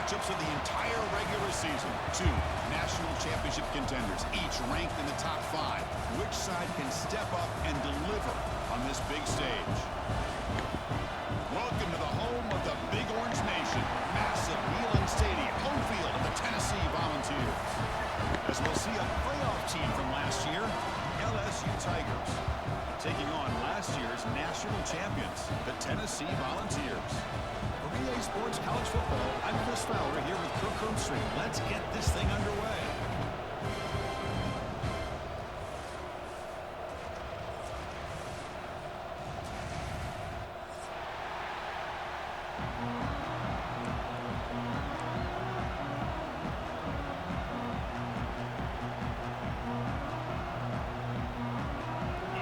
matchups of the entire regular season. Two national championship contenders, each ranked in the top 5. Which side can step up and deliver on this big stage? Welcome to the home of the Big Orange Nation. Massive Neyland Stadium, home field of the Tennessee Volunteers. As we'll see a playoff team from last year, LSU Tigers, taking on last year's national champions, the Tennessee Volunteers. For EA Sports College Football, I'm Chris Fowler here with Kirk Herbstreit. Let's get this thing underway.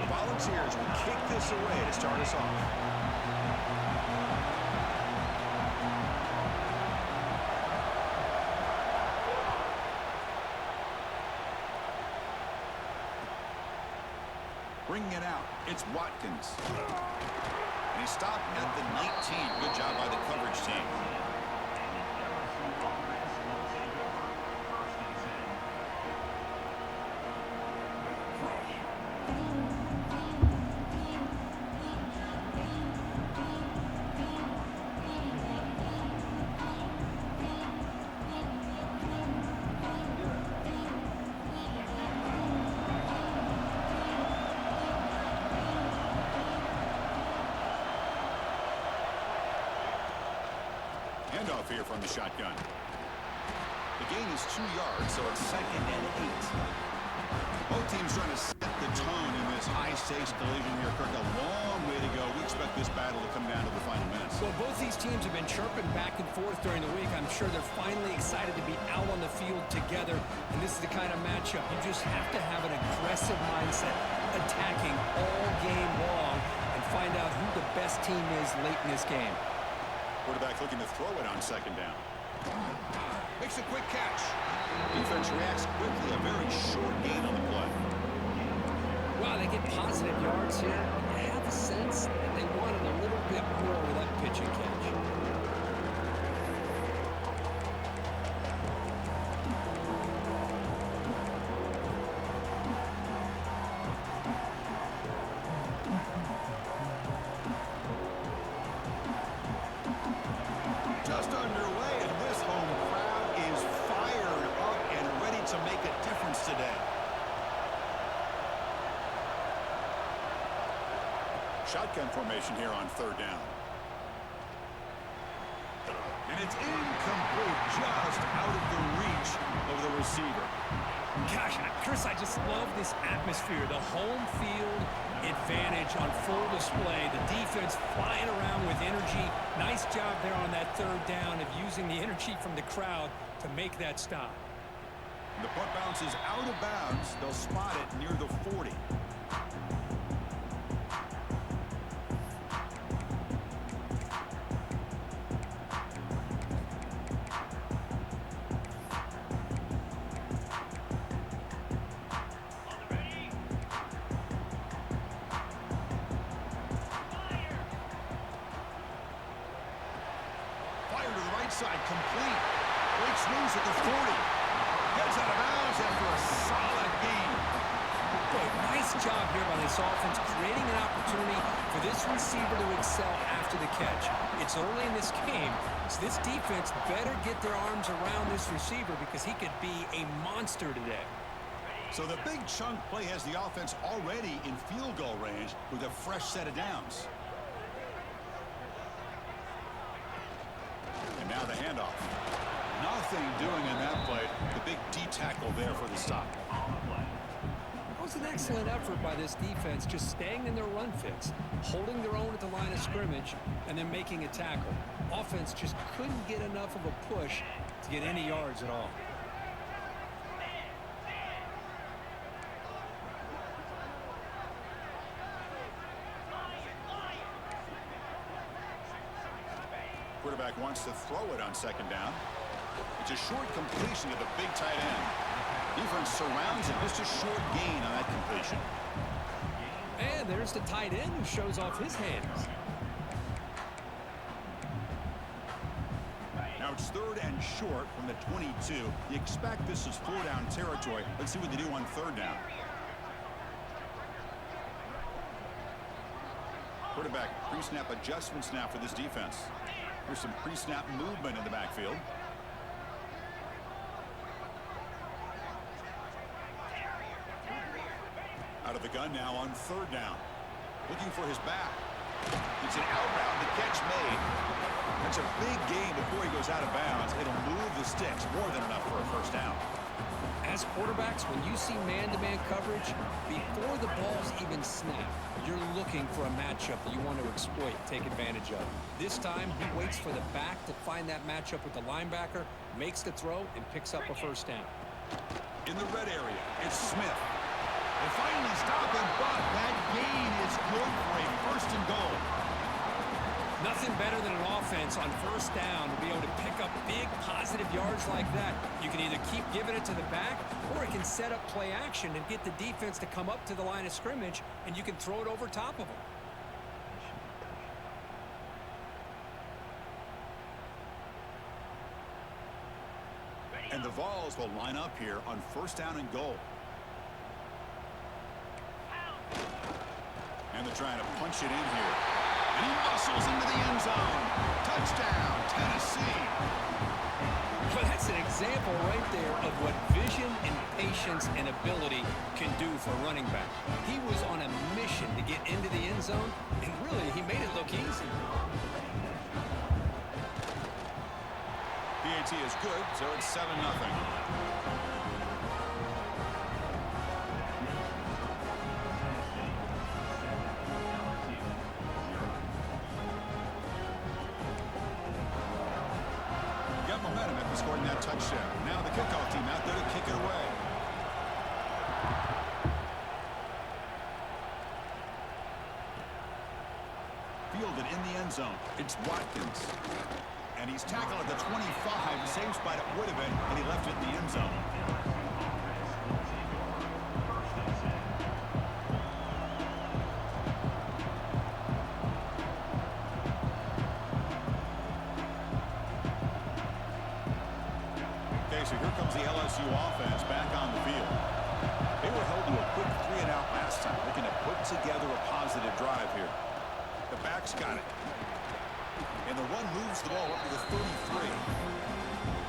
Volunteers will kick this away to start us off. Bringing it out, it's Watkins. And he stopped at the 19. Good job by the coverage team. Handoff here from the shotgun. The gain is 2 yards, so it's 2nd and 8. Both teams trying to set the tone in this high-stakes collision here, Kirk. A long way to go. We expect this battle to come down to the final minutes. Well, both these teams have been chirping back and forth during the week. I'm sure they're finally excited to be out on the field together, and this is the kind of matchup. You just have to have an aggressive mindset, attacking all game long, and find out who the best team is late in this game. Quarterback looking to throw it on 2nd down. Makes a quick catch. Defense reacts quickly. A very short gain on the play. Wow, they get positive yards here. I have a sense that they wanted a little bit more with that pitch and catch. Just underway, and this home crowd is fired up and ready to make a difference today. Shotgun formation here on 3rd down. And it's incomplete, just out of the reach of the receiver. Gosh, Chris, I just love this atmosphere. The home field advantage on full display. The defense flying around with energy. Nice job there on that 3rd down of using the energy from the crowd to make that stop. The punt bounces out of bounds. They'll spot it near the 40. Side complete. Breaks loose at the 40. Gets out of bounds after a solid gain. Boy, nice job here by this offense, creating an opportunity for this receiver to excel after the catch. It's early in this game, so this defense better get their arms around this receiver because he could be a monster today. So the big chunk play has the offense already in field goal range with a fresh set of downs. And now the handoff. Nothing doing in that play. The big D tackle there for the stop. That was an excellent effort by this defense, just staying in their run fits, holding their own at the line of scrimmage, and then making a tackle. Offense just couldn't get enough of a push to get any yards at all. Quarterback wants to throw it on 2nd down. It's a short completion to the big tight end. Defense surrounds it. Just a short gain on that completion. And there's the tight end who shows off his hands. Now It's 3rd and short from the 22. You expect this is 4-down territory. Let's see what they do on 3rd down. Quarterback pre-snap adjustments now for this defense. There's some pre-snap movement in the backfield. Out of the gun now on 3rd down. Looking for his back. It's an out route. The catch made. That's a big gain before he goes out of bounds. It'll move the sticks more than enough for a 1st down. As quarterbacks, when you see man-to-man coverage, before the ball's even snapped, you're looking for a matchup that you want to exploit, take advantage of. This time, he waits for the back to find that matchup with the linebacker, makes the throw, and picks up a 1st down. In the red area, it's Smith. They finally stop him, but that gain is good for a 1st and goal. Nothing better than an offense on 1st down to be able to pick up big positive yards like that. You can either keep giving it to the back, or it can set up play action and get the defense to come up to the line of scrimmage, and you can throw it over top of them. And the Vols will line up here on 1st down and goal. And they're trying to punch it in here. And he muscles into the end zone. Touchdown, Tennessee. Well, that's an example right there of what vision and patience and ability can do for a running back. He was on a mission to get into the end zone, and really, he made it look easy. PAT is good, so it's 7-0. Momentum after scoring that touchdown. Now the kickoff team out there to kick it away. Fielded in the end zone. It's Watkins. And he's tackled at the 25, the same spot it would have been, and he left it in the end zone. So here comes the LSU offense back on the field. They were held to a quick 3-and-out last time, looking to put together a positive drive here. The back's got it. And the run moves the ball up to the 33.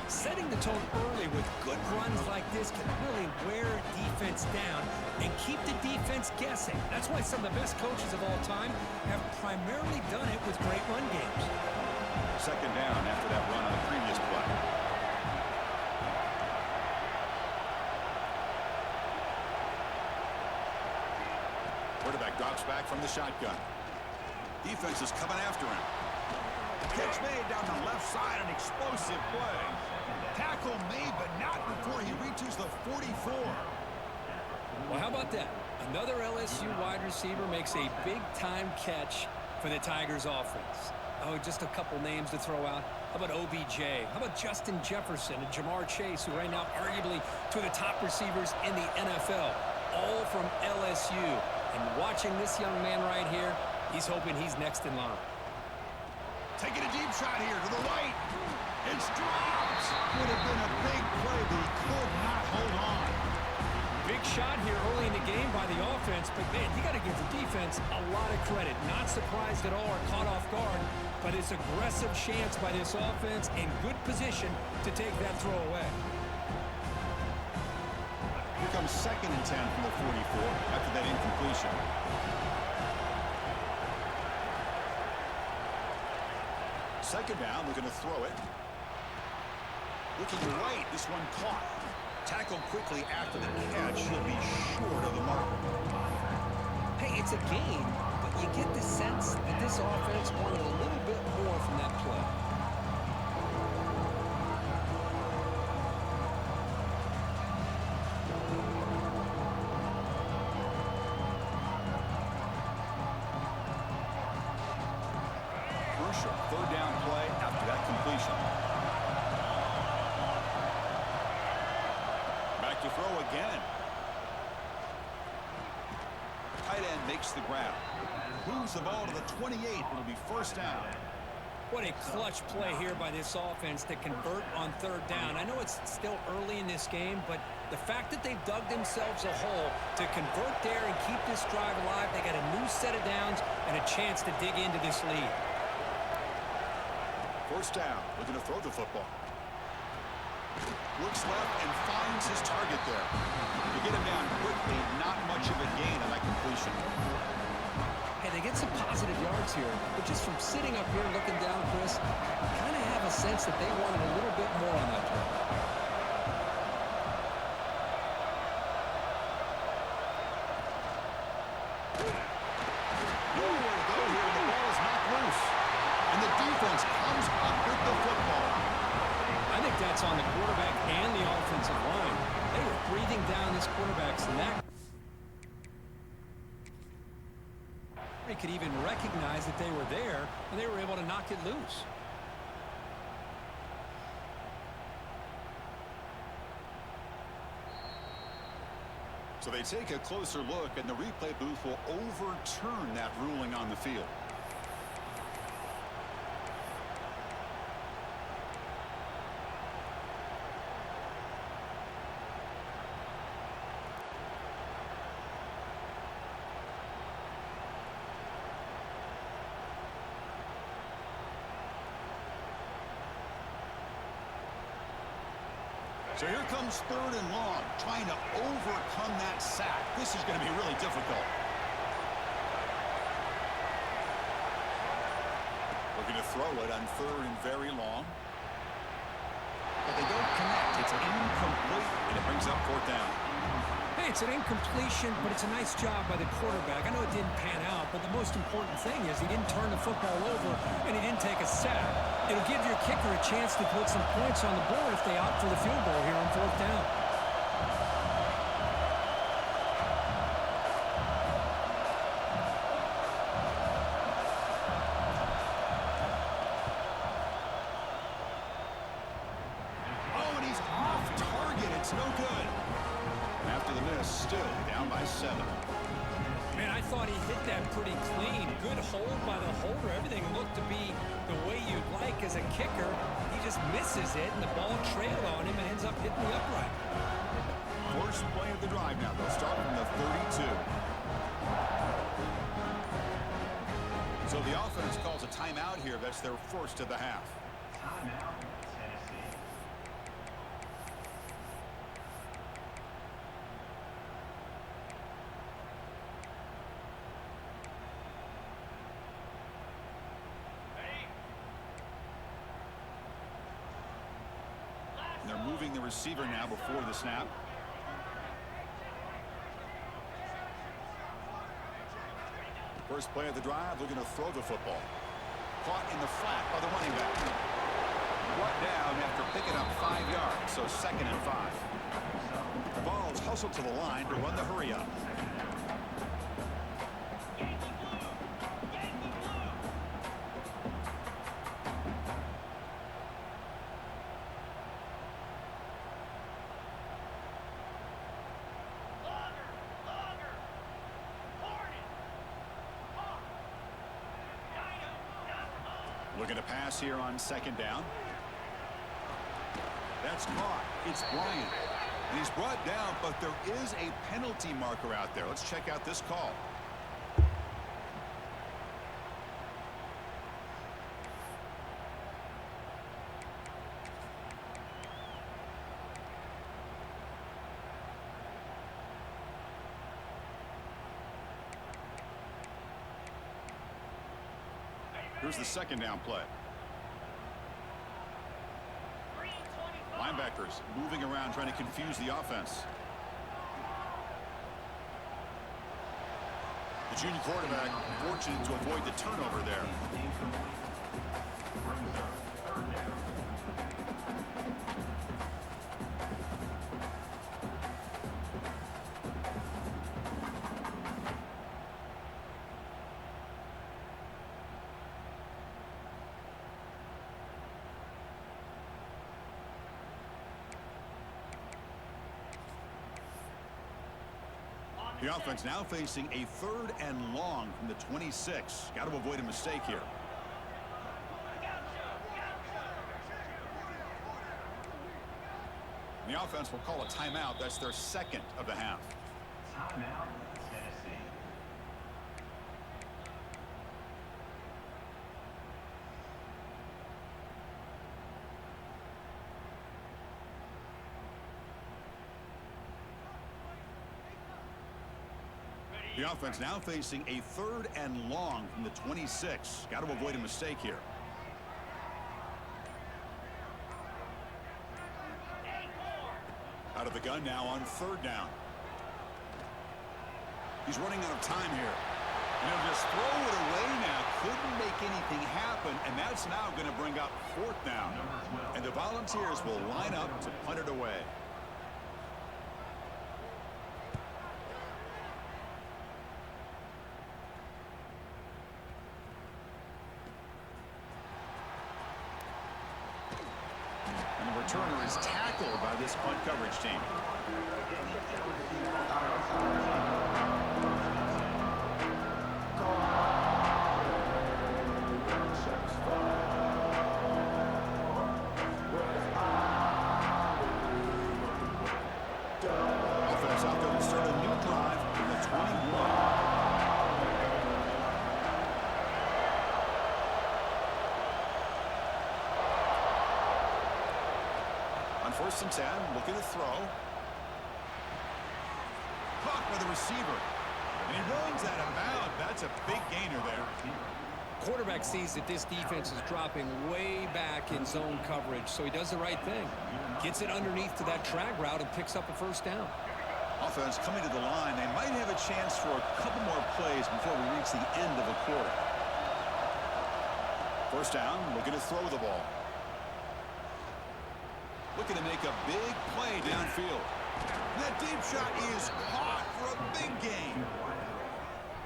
Setting the tone early with good runs like this can really wear defense down and keep the defense guessing. That's why some of the best coaches of all time have primarily done it with great run games. 2nd down after that run on the previous play. Quarterback drops back from the shotgun. Defense is coming after him. Catch made down the left side, an explosive play. Tackle made, but not before he reaches the 44. Well, how about that? Another LSU wide receiver makes a big-time catch for the Tigers offense. Oh, just a couple names to throw out. How about OBJ? How about Justin Jefferson and Jamar Chase, who right now arguably two of the top receivers in the NFL, all from LSU. And watching this young man right here, he's hoping he's next in line. Taking a deep shot here to the right. It's dropped. Would have been a big play, but he could not hold on. Big shot here early in the game by the offense, but man, you got to give the defense a lot of credit. Not surprised at all or caught off guard, but it's aggressive chance by this offense in good position to take that throw away. Here comes 2nd and 10 from the 44 after that incompletion. Second down, looking to throw it. Looking right, this one caught. Tackled quickly after the catch. He'll be short of the mark. Hey, it's a game, but you get the sense that this offense wanted a little bit more from that play. Crucial 3rd down play after that completion. Back to throw again. Tight end makes the grab. Moves the ball to the 28. It'll be 1st down. What a clutch play here by this offense to convert on third down. I know it's still early in this game, but the fact that they've dug themselves a hole to convert there and keep this drive alive, they got a new set of downs and a chance to dig into this lead. First down, looking to throw the football. Looks left and finds his target there. To get him down quickly, not much of a gain on that completion. Hey, they get some positive yards here, but just from sitting up here looking down, Chris, I kind of have a sense that they wanted a little bit more on that play. Nowhere to go here, the ball is knocked loose. And the defense comes up with the football. I think that's on the quarterback and the offensive line. They were breathing down this quarterback's neck. They could even recognize that they were there, and they were able to knock it loose. So they take a closer look, and the replay booth will overturn that ruling on the field. So here comes third and long, trying to overcome that sack. This is going to be really difficult. Looking to throw it on third and very long. But they don't connect. It's incomplete, and it brings up fourth down. Hey, it's an incompletion, but it's a nice job by the quarterback. I know it didn't pan out, but the most important thing is he didn't turn the football over, and he didn't take a sack. It'll give your kicker a chance to put some points on the board if they opt for the field goal here on fourth down. Oh, and he's off target. It's no good. After the miss, still down by 7. Man, I thought he hit that pretty clean. Good hold by the holder. Everything looked to be the way you'd like as a kicker. He just misses it, and the ball trailed on him and ends up hitting the upright. First play of the drive now. They'll start from the 32. So the offense calls a timeout here. That's their first of the half. Timeout, Tennessee. And they're moving the receiver now before the snap. First play of the drive, looking to throw the football. Caught in the flat by the running back. Brought down after picking up 5 yards, so 2nd and 5. The ball's hustled to the line to run the hurry up. Looking to pass here on 2nd down. That's caught. It's Bryant. And he's brought down, but there is a penalty marker out there. Let's check out this call. Here's the 2nd down play. Linebackers moving around trying to confuse the offense. The junior quarterback fortunate to avoid the turnover there. The offense now facing a 3rd and long from the 26. Got to avoid a mistake here. The offense will call a timeout. That's their second of the half. Timeout, Tennessee. The offense now facing a 3rd and long from the 26. Got to avoid a mistake here. Out of the gun now on 3rd down. He's running out of time here. And he'll just throw it away now. Couldn't make anything happen, and that's now going to bring up 4th down. And the Volunteers will line up to punt it away. And the returner is tackled by this punt coverage team. Offense out there to start a new drive from the 21. On 1st and 10, looking to throw. Caught by the receiver. And he runs out of bounds. That's a big gainer there. Quarterback sees that this defense is dropping way back in zone coverage, so he does the right thing. Gets it underneath to that drag route and picks up a 1st down. Offense coming to the line. They might have a chance for a couple more plays before we reach the end of the quarter. 1st down, looking to throw the ball. Looking to make a big play downfield. That deep shot is caught for a big gain.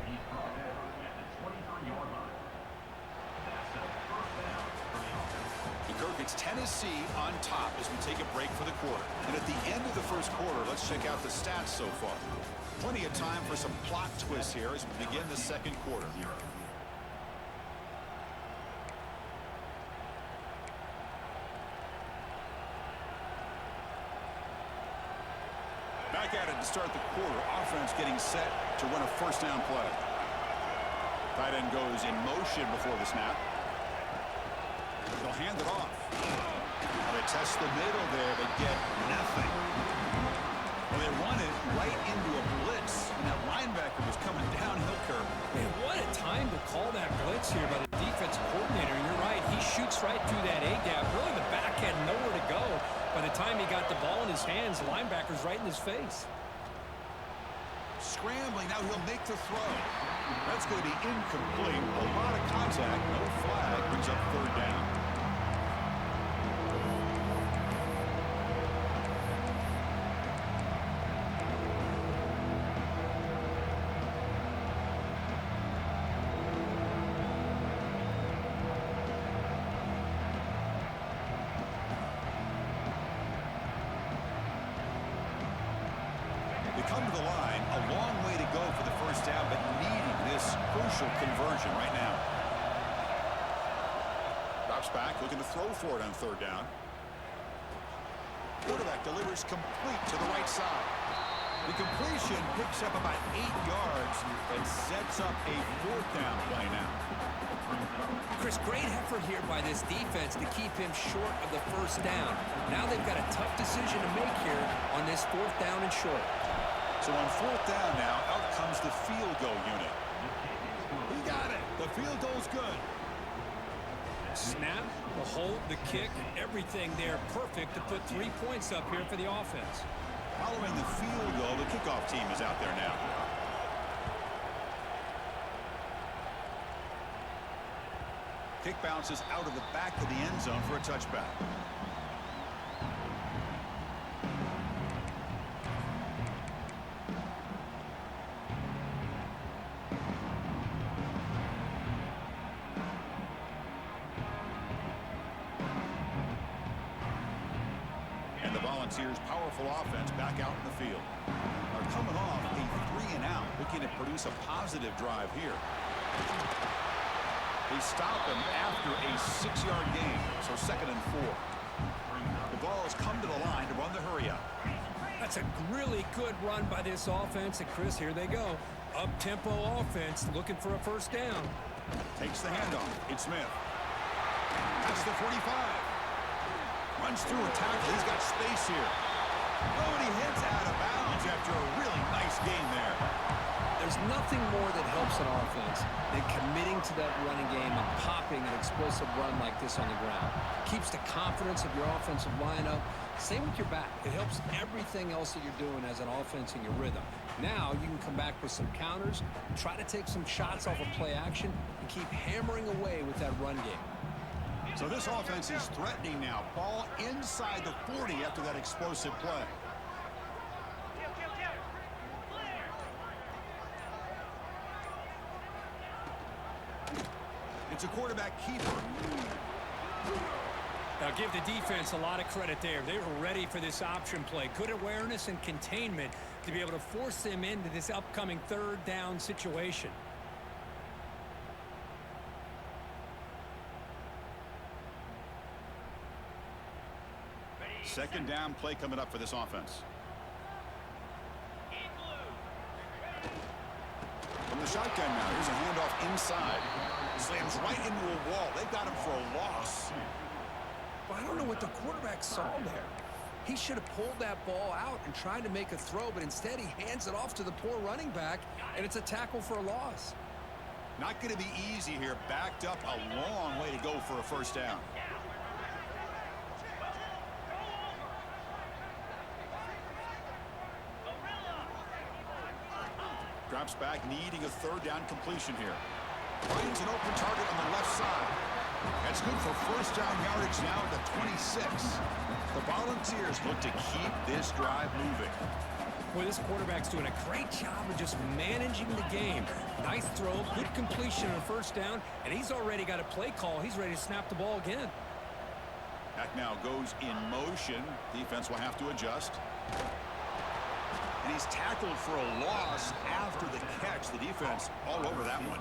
He's brought down at the 23-yard line. That's a 1st down for the offense. The Kirk, it's Tennessee on top as we take a break for the quarter. And at the end of the 1st quarter, let's check out the stats so far. Plenty of time for some plot twists here as we begin the 2nd quarter. Back at it to start the quarter. Offense getting set to run a 1st down play. Tight end goes in motion before the snap. They'll hand it off. They test the middle there, but get nothing. Well, they run it right into a blitz, and that linebacker was coming downhill curve. Man, what a time to call that blitz here by the defensive coordinator. And you're right, he shoots right through that A-gap. Really, the back had nowhere to go. By the time he got the ball in his hands, the linebacker's right in his face. Scrambling, now he'll make the throw. That's going to be incomplete. A lot of contact, no flag, brings up 3rd down. They come to the line, a long way to go for the 1st down, but needing this crucial conversion right now. Drops back, looking to throw for it on 3rd down. Quarterback delivers complete to the right side. The completion picks up about 8 yards and sets up a 4th down play now. Chris, great effort here by this defense to keep him short of the 1st down. Now they've got a tough decision to make here on this 4th down and short. So on 4th down now, out comes the field goal unit. He got it. The field goal's good. Snap, the hold, the kick, everything there perfect to put 3 points up here for the offense. Following the field goal, the kickoff team is out there now. Kick bounces out of the back of the end zone for a touchback. And the Volunteers' powerful offense back out in the field. Are coming off a 3-and-out, looking to produce a positive drive here. They stop him after a 6-yard gain, so 2nd and 4. The ball has come to the line to run the hurry up. That's a really good run by this offense. And, Chris, here they go. Up-tempo offense looking for a first down. Takes the handoff. It's Smith. That's the 45. Runs through a tackle. He's got space here. Oh, and he hits out of bounds after a really nice game there. There's nothing more that helps an offense than committing to that running game and popping an explosive run like this on the ground. Keeps the confidence of your offensive lineup. Same with your back. It helps everything else that you're doing as an offense in your rhythm. Now you can come back with some counters, try to take some shots off of play action, and keep hammering away with that run game. So this offense is threatening now. Ball inside the 40 after that explosive play. It's a quarterback keeper. Now give the defense a lot of credit there. They were ready for this option play. Good awareness and containment to be able to force them into this upcoming third down situation. Second down play coming up for this offense. From the shotgun now, here's a handoff inside. Slams right into a wall. They got him for a loss. Well, I don't know what the quarterback saw there. He should have pulled that ball out and tried to make a throw, but instead he hands it off to the poor running back, and it's a tackle for a loss. Not going to be easy here. Backed up a long way to go for a first down. Drops back, needing a third down completion here. Finds an open target on the left side. That's good for first down yardage now at the 26. The Volunteers look to keep this drive moving. Boy, this quarterback's doing a great job of just managing the game. Nice throw, good completion on first down, and he's already got a play call. He's ready to snap the ball again. Back now goes in motion. Defense will have to adjust. And he's tackled for a loss after the catch. The defense all over that one.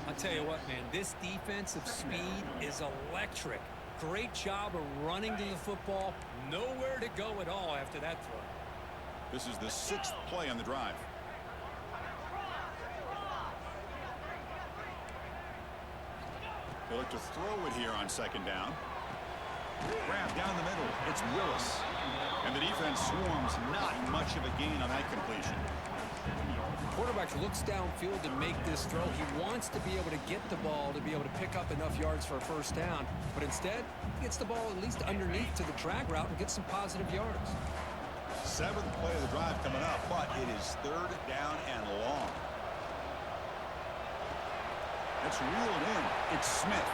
I'll tell you what, man, this defensive speed is electric. Great job of running to the football. Nowhere to go at all after that throw. This is the 6th play on the drive. They look to throw it here on second down. Grab down the middle. It's Willis. And the defense swarms. Not much of a gain on that completion. Quarterback looks downfield to make this throw. He wants to be able to get the ball to be able to pick up enough yards for a first down. But instead, he gets the ball at least underneath to the drag route and gets some positive yards. 7th play of the drive coming up, but it is third down and long. It's reeled in. It's Smith.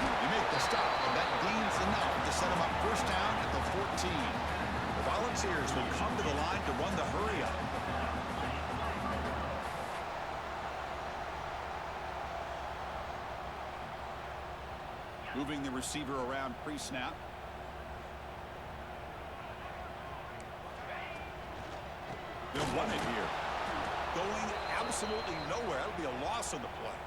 They make the stop, and that gains enough to set him up first down at the 14. The Volunteers will come to the line to run the hurry up. Moving the receiver around pre-snap. They'll run it here. Going absolutely nowhere. That'll be a loss on the play.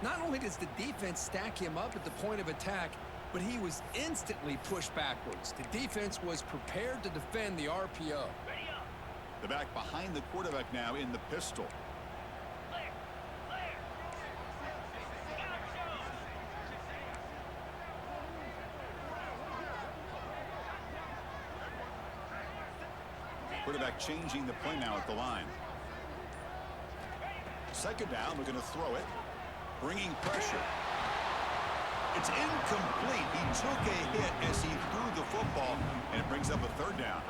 Not only does the defense stack him up at the point of attack, but he was instantly pushed backwards. The defense was prepared to defend the RPO. The back behind the quarterback now in the pistol. Quarterback changing the play now at the line. Second down, we're going to throw it. Bringing pressure. It's incomplete. He took a hit as he threw the football, and it brings up a third down.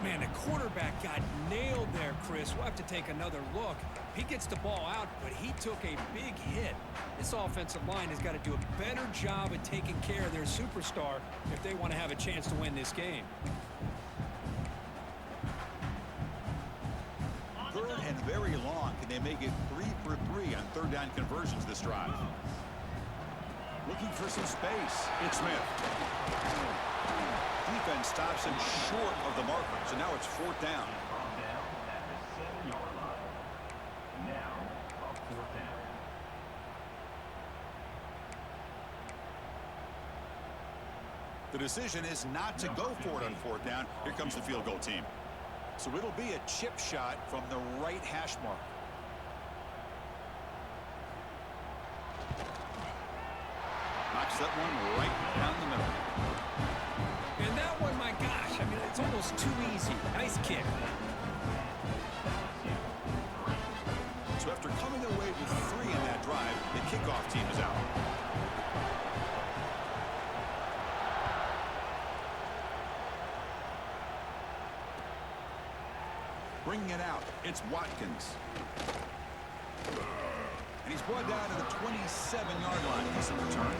Man, the quarterback got nailed there, Chris. We'll have to take another look. He gets the ball out, but he took a big hit. This offensive line has got to do a better job of taking care of their superstar if they want to have a chance to win this game. Third and very long. Can they make it 3 for 3 on third down conversions this drive? Looking for some space. It's Smith. Defense stops him short of the marker, so now it's fourth down. The The decision is not to go for it on fourth down. Here comes the field goal team. So it'll be a chip shot from the right hash mark. Knocks that one right down the middle. And that one, my gosh, I mean, it's almost too easy. Nice kick. So after coming away with 3 in that drive, the kickoff team is out. Bringing it out, it's Watkins. And he's brought down to the 27-yard line. Decent return.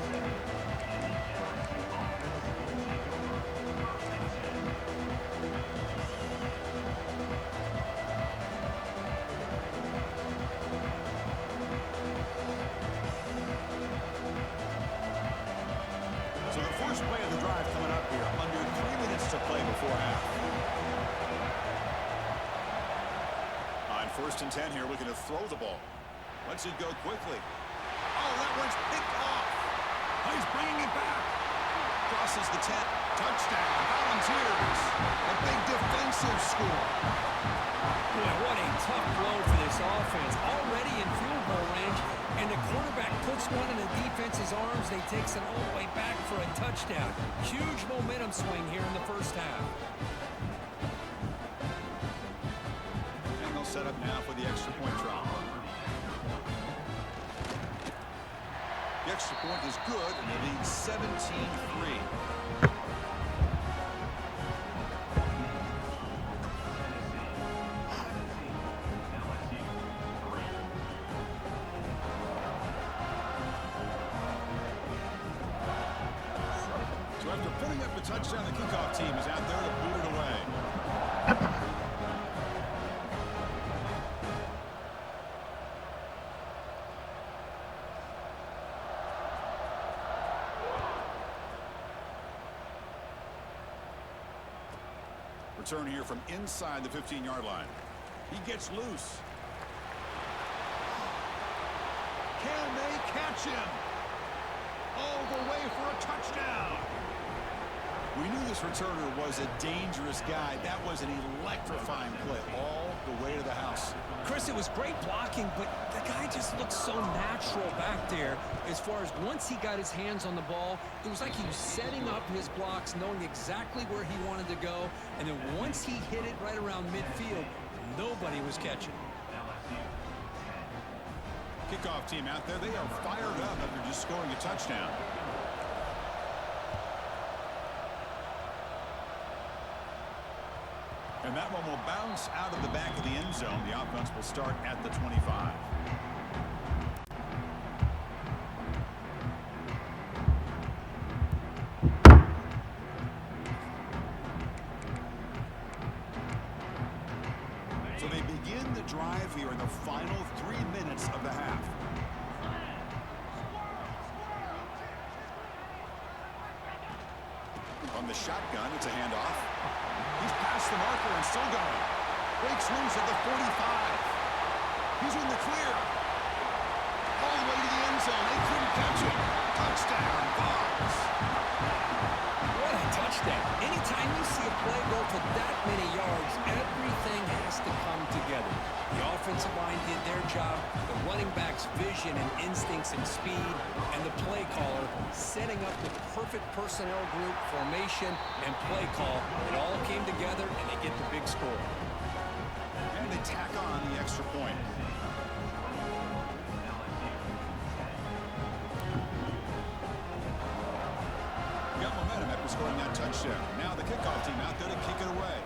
So the first play of the drive coming up here. Under 3 minutes to play before half. On 1st and 10 here, looking to throw the ball. Lets it go quickly. Oh, that one's picked off. Oh, he's bringing it back. Crosses the 10. Touchdown. Volunteers. A big defensive score. Boy, what a tough blow for this offense. Already in field goal range, and the quarterback puts one in the defense's arms. They takes it all the way back for a touchdown. Huge momentum swing here in the first half. And they'll set up now for the extra point try. The extra point is good, and they lead 17-3. So after putting up a touchdown, the kickoff team is out there to boot it away. Return here from inside the 15-yard line. He gets loose. Can they catch him? All the way for a touchdown. We knew this returner was a dangerous guy. That was an electrifying play all the way to the house. Chris, it was great blocking, but the guy just looked so natural back there. As far as once he got his hands on the ball, it was like he was setting up his blocks, knowing exactly where he wanted to go. And then once he hit it right around midfield, nobody was catching. Kickoff team out there, they are fired up after just scoring a touchdown. And that one will bounce out of the back of the end zone. The offense will start at the 25. So they begin the drive here in the final 3 minutes of the half. On the shotgun, it's a handoff. He's past the marker and still going. Breaks loose at the 45. He's in the clear. All the way to the end zone. They couldn't catch him. Touchdown, Bucs. What a touchdown. Anytime you see a play go for that many yards, everything has to come together. The offensive line did their job, the running back's vision and instincts and speed, and the play caller setting up the perfect personnel group, formation, and play call. It all came together, and they get the big score. And they tack on the extra point. Got momentum after scoring that touchdown. Now the kickoff team out there to kick it away.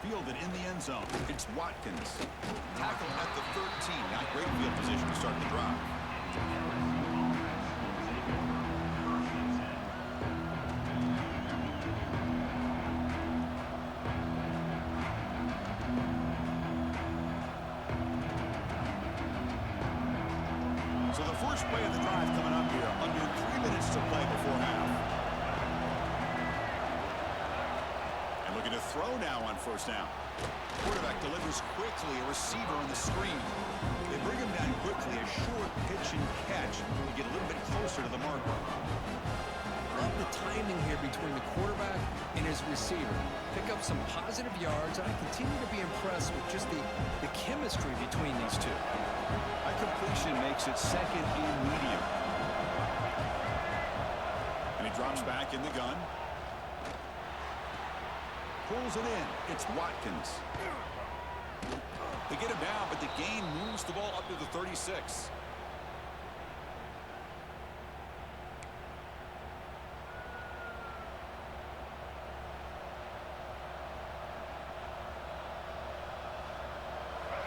Fielded in the end zone. It's Watkins. Tackle at the 13. Not great field position to start the drive. So the first play of the drive coming up here. Under 3 minutes to play before half. And looking to throw now on first down. Quarterback delivers quickly, a receiver on the screen. They bring him down quickly, a short pitch and catch to get a little bit closer to the marker. Love the timing here between the quarterback and his receiver. Pick up some positive yards, and I continue to be impressed with just the chemistry between these two. A completion makes it second and medium. And he drops back in the gun. Pulls it in. It's Watkins. They get him down, but the gain moves the ball up to the 36.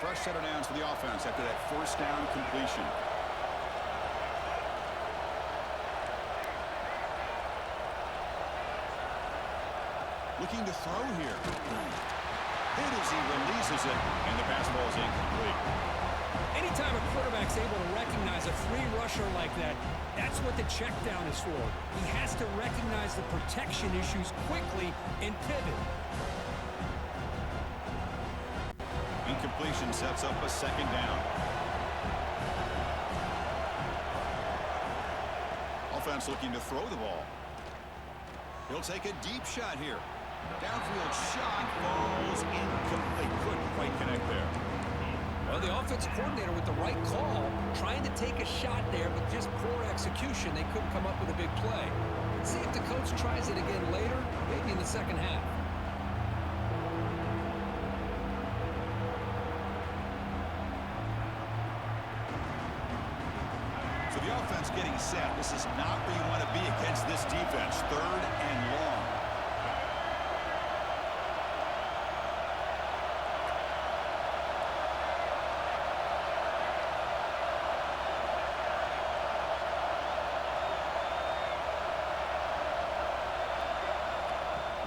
Fresh set of downs for the offense after that first down completion. Looking to throw here. Hit as he releases it, and the pass ball is incomplete. Anytime a quarterback's able to recognize a free rusher like that, that's what the check down is for. He has to recognize the protection issues quickly and pivot. Incompletion sets up a second down. Offense looking to throw the ball. He'll take a deep shot here. Downfield shot falls incomplete. Couldn't quite connect there. Well, the offense coordinator with the right call, trying to take a shot there, but just poor execution. They couldn't come up with a big play. Let's see if the coach tries it again later, maybe in the second half. So the offense getting set. This is not where you want to be against this defense. Third and long.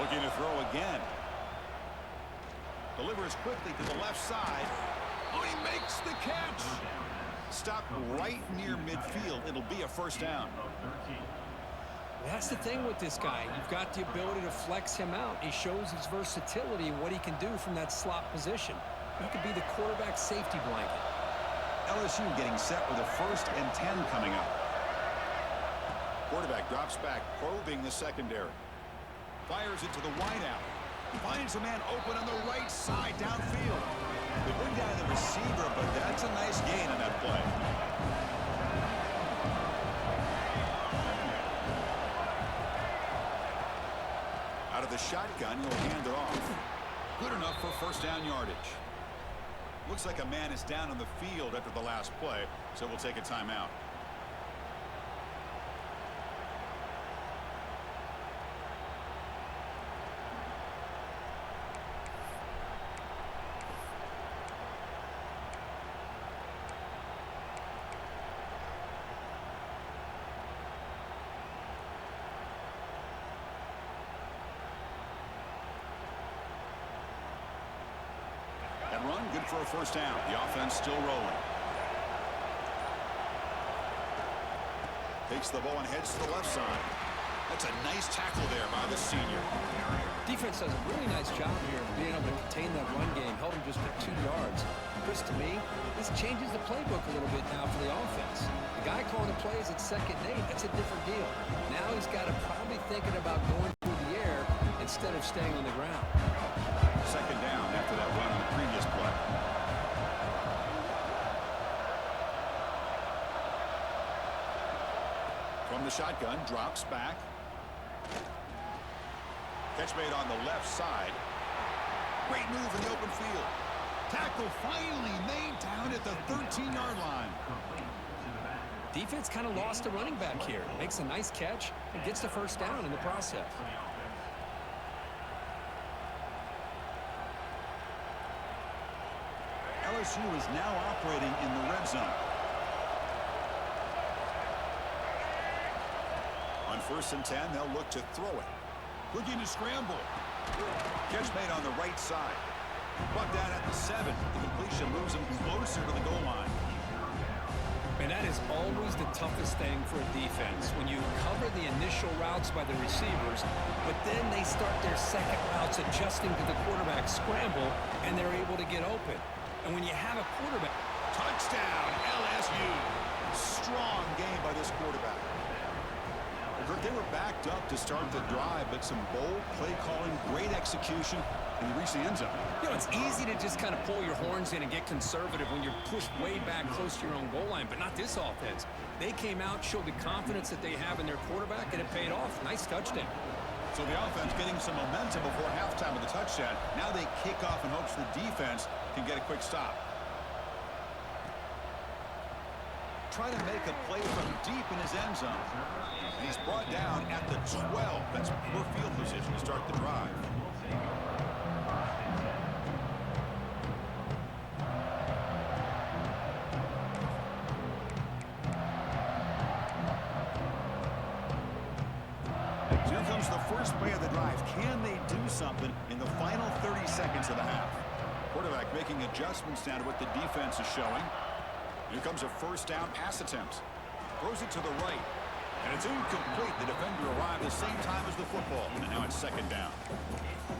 Looking to throw again. Delivers quickly to the left side. Oh, he makes the catch. Stopped right near midfield. It'll be a first down. That's the thing with this guy. You've got the ability to flex him out. He shows his versatility and what he can do from that slot position. He could be the quarterback safety blanket. LSU getting set with a 1st and 10 coming up. Quarterback drops back, probing the secondary. Fires it to the wideout. Finds a man open on the right side downfield. They bring down the receiver, but that's a nice gain on that play. Out of the shotgun, he'll hand it off. Good enough for first down yardage. Looks like a man is down on the field after the last play, so we'll take a timeout. Run, good for a first down. The offense still rolling. Takes the ball and heads to the left side. That's a nice tackle there by the senior. Defense does a really nice job here of being able to contain that run game, held him just at 2 yards. Chris, to me, this changes the playbook a little bit now for the offense. The guy calling the plays at 2nd and 8, that's a different deal. Now he's got to probably thinking about going through the air instead of staying on the ground. Second down after that run on the previous play. From the shotgun, drops back. Catch made on the left side. Great move in the open field. Tackle finally made down at the 13-yard line. Defense kind of lost a running back here. Makes a nice catch and gets the first down in the process. LSU is now operating in the red zone. On 1st and 10, they'll look to throw it. Looking to scramble. Catch made on the right side. Brought down at the 7. The completion moves him closer to the goal line. And that is always the toughest thing for a defense, when you cover the initial routes by the receivers, but then they start their second routes adjusting to the quarterback scramble, and they're able to get open. And when you have a quarterback... Touchdown, LSU. Strong game by this quarterback. They were backed up to start the drive, but some bold play calling, great execution, and they reached the end zone. You know, it's easy to just kind of pull your horns in and get conservative when you're pushed way back close to your own goal line, but not this offense. They came out, showed the confidence that they have in their quarterback, and it paid off. Nice touchdown. So the offense getting some momentum before halftime with the touchdown. Now they kick off in hopes the defense can get a quick stop. Trying to make a play from deep in his end zone. And he's brought down at the 12. That's poor field position to start the drive. Here comes the first play of the drive. Can they do something in the final 30 seconds of the half? Quarterback making adjustments now to what the defense is showing. Here comes a first down pass attempt. Throws it to the right. And it's incomplete. The defender arrived at the same time as the football. And now it's second down.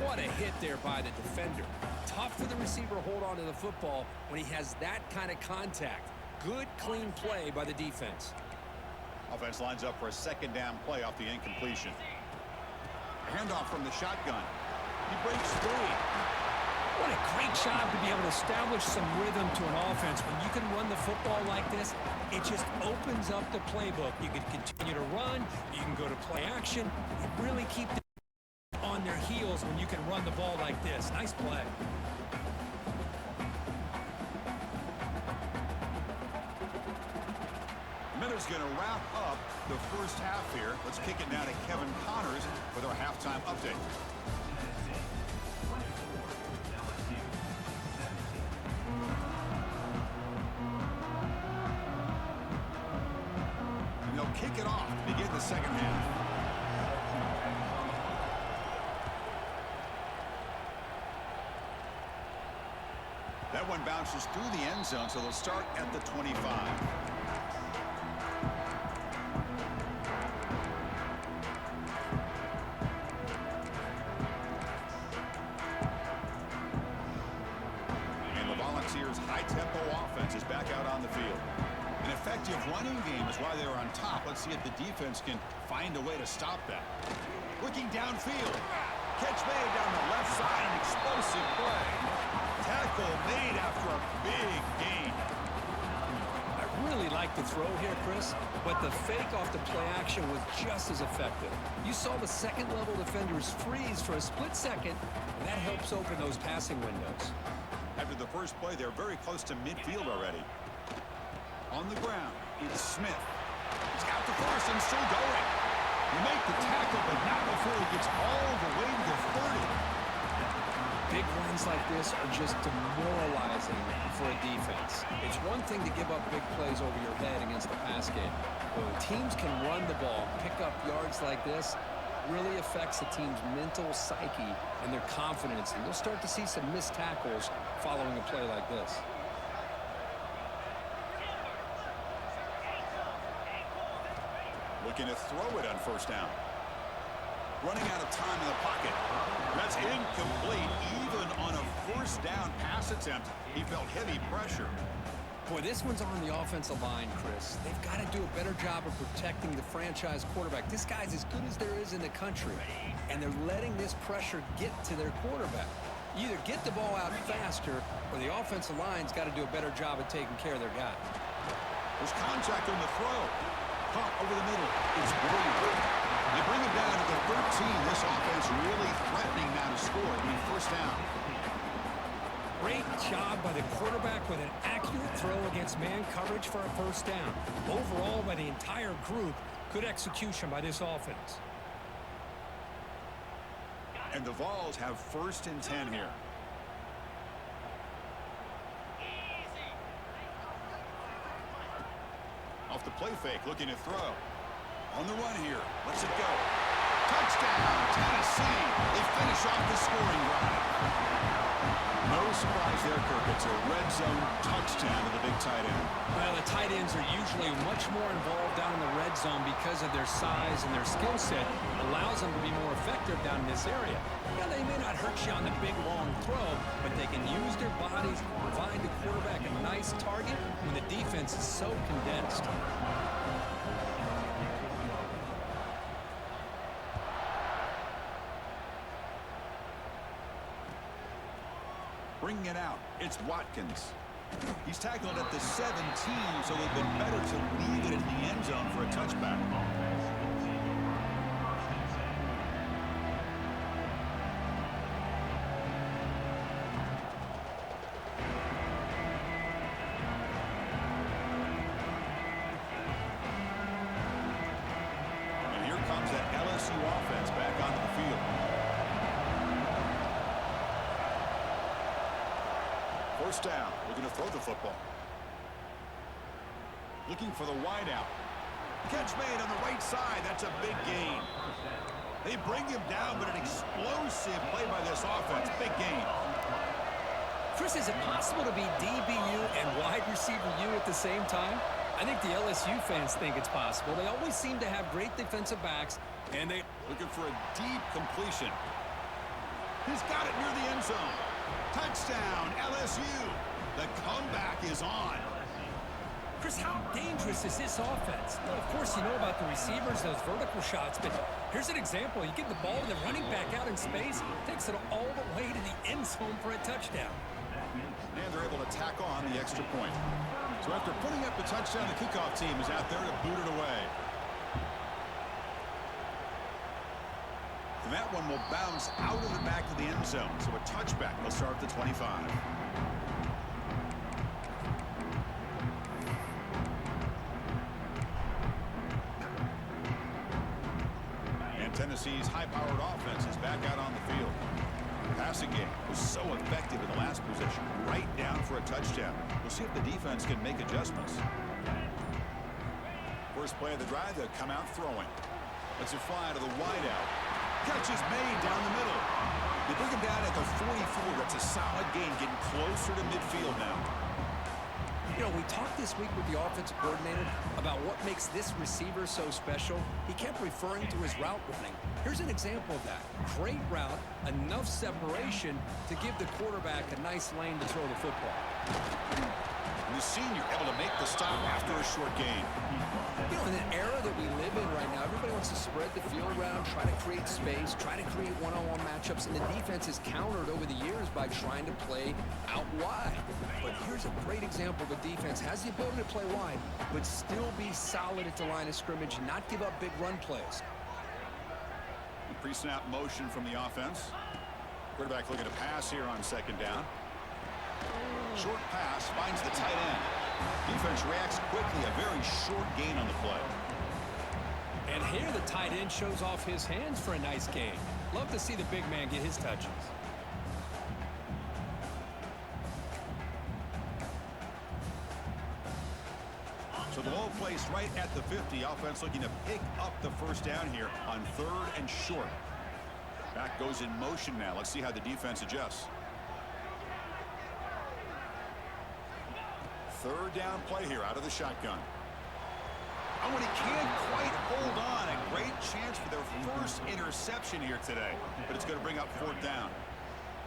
What a hit there by the defender. Tough for the receiver to hold on to the football when he has that kind of contact. Good, clean play by the defense. Offense lines up for a second down play off the incompletion. Handoff from the shotgun. He breaks free. What a great job to be able to establish some rhythm to an offense. When you can run the football like this, it just opens up the playbook. You can continue to run. You can go to play action. You really keep them on their heels when you can run the ball like this. Nice play. Miller's going to wrap up the first half here. Let's kick it now to Kevin Connors with our halftime update. And they'll kick it off to begin the second half. That one bounces through the end zone, so they'll start at the 25. High-tempo offense is back out on the field. An effective running game is why they're on top. Let's see if the defense can find a way to stop that. Looking downfield. Catch made down the left side. An explosive play. Tackle made after a big gain. I really like the throw here, Chris, but the fake off the play action was just as effective. You saw the second-level defenders freeze for a split second, and that helps open those passing windows. After the first play, they're very close to midfield already. On the ground, it's Smith. He's got the first and still going. You make the tackle, but not before he gets all the way to the 30. Big runs like this are just demoralizing for a defense. It's one thing to give up big plays over your head against the pass game. But when teams can run the ball, pick up yards like this, really affects the team's mental psyche and their confidence, and you'll start to see some missed tackles following a play like this. Looking to throw it on first down. Running out of time in the pocket. That's incomplete. Even on a first down pass attempt, he felt heavy pressure. Boy, this one's on the offensive line, Chris. They've got to do a better job of protecting the franchise quarterback. This guy's as good as there is in the country, and they're letting this pressure get to their quarterback. You either get the ball out faster, or the offensive line's got to do a better job of taking care of their guy. There's contact on the throw. Caught over the middle. It's brilliant. They bring him down to the 13. This offense really threatening now to score. I mean, first down. Great job by the quarterback with an accurate throw against man coverage for a first down. Overall, by the entire group, good execution by this offense. And the Vols have first and 10 here. Off the play fake, looking to throw. On the run here. Let's it go. Touchdown, Tennessee. They finish off the scoring drive. No surprise there, Kirk. It's a red zone touchdown to the big tight end. Well, the tight ends are usually much more involved down in the red zone because of their size and their skill set. Allows them to be more effective down in this area. Yeah, they may not hurt you on the big, long throw, but they can use their bodies to provide the quarterback a nice target when the defense is so condensed. Bringing it out, it's Watkins. He's tackled at the 17, so they've been better to leave it in the end zone for a touchback. And here comes that LSU offense back onto the field. First down, looking to throw the football. Looking for the wideout. Catch made on the right side. That's a big gain. They bring him down, but an explosive play by this offense. Big gain. Chris, is it possible to be DBU and wide receiver U at the same time? I think the LSU fans think it's possible. They always seem to have great defensive backs, and they... Looking for a deep completion. He's got it near the end zone. Touchdown, LSU. The comeback is on. Chris, how dangerous is this offense? Well, of course, you know about the receivers, those vertical shots, but here's an example. You get the ball to the running back out in space, takes it all the way to the end zone for a touchdown. And they're able to tack on the extra point. So after putting up the touchdown, the kickoff team is out there to boot it away. And that one will bounce out of the back of the end zone. So a touchback will start at the 25. And Tennessee's high-powered offense is back out on the field. The passing game was so effective in the last possession, right down for a touchdown. We'll see if the defense can make adjustments. First play of the drive, they'll come out throwing. Let's it fly to the wideout. Catch is made down the middle. They bring him down at the 44. That's a solid gain, getting closer to midfield now. You know, we talked this week with the offensive coordinator about what makes this receiver so special. He kept referring to his route running. Here's an example of that. Great route, enough separation to give the quarterback a nice lane to throw the football. And the senior able to make the stop after a short gain. You know, in an era that we live in right now, everybody wants to spread the field around, try to create space, try to create one-on-one matchups, and the defense has countered over the years by trying to play out wide. But here's a great example. The defense has the ability to play wide, but still be solid at the line of scrimmage and not give up big run plays. Pre-snap motion from the offense. Quarterback looking to pass here on second down. Short pass finds the tight end. Defense reacts quickly. A very short gain on the play. And here the tight end shows off his hands for a nice gain. Love to see the big man get his touches. So the ball placed right at the 50. Offense looking to pick up the first down here on third and short. Back goes in motion now. Let's see how the defense adjusts. Third down play here out of the shotgun. Oh, and he can't quite hold on. A great chance for their first interception here today. But it's going to bring up fourth down.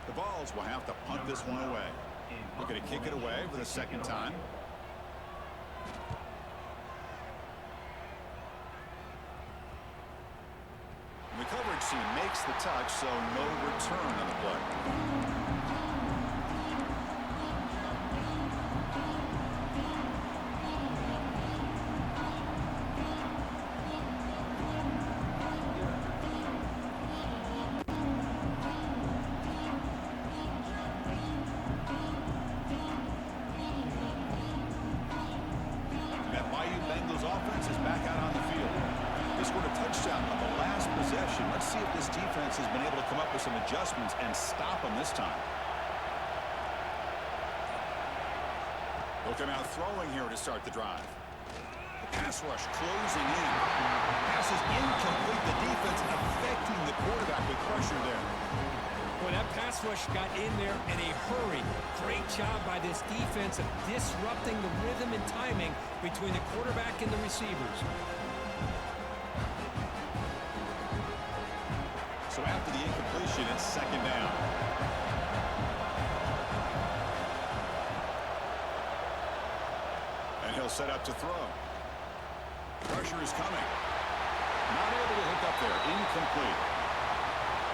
The Vols will have to punt this one away. Looking to kick it away for the second time. The coverage team makes the touch, so no return on the play. Offense is back out on the field. They scored a touchdown on the last possession. Let's see if this defense has been able to come up with some adjustments and stop them this time. They'll come out throwing here to start the drive. The pass rush closing in. Pass is incomplete. The defense affecting the quarterback with pressure there. Well, that pass rush got in there in a hurry. Great job by this defense of disrupting the rhythm and timing between the quarterback and the receivers. So after the incompletion, it's second down. And he'll set up to throw. Pressure is coming. Not able to hook up there. Incomplete.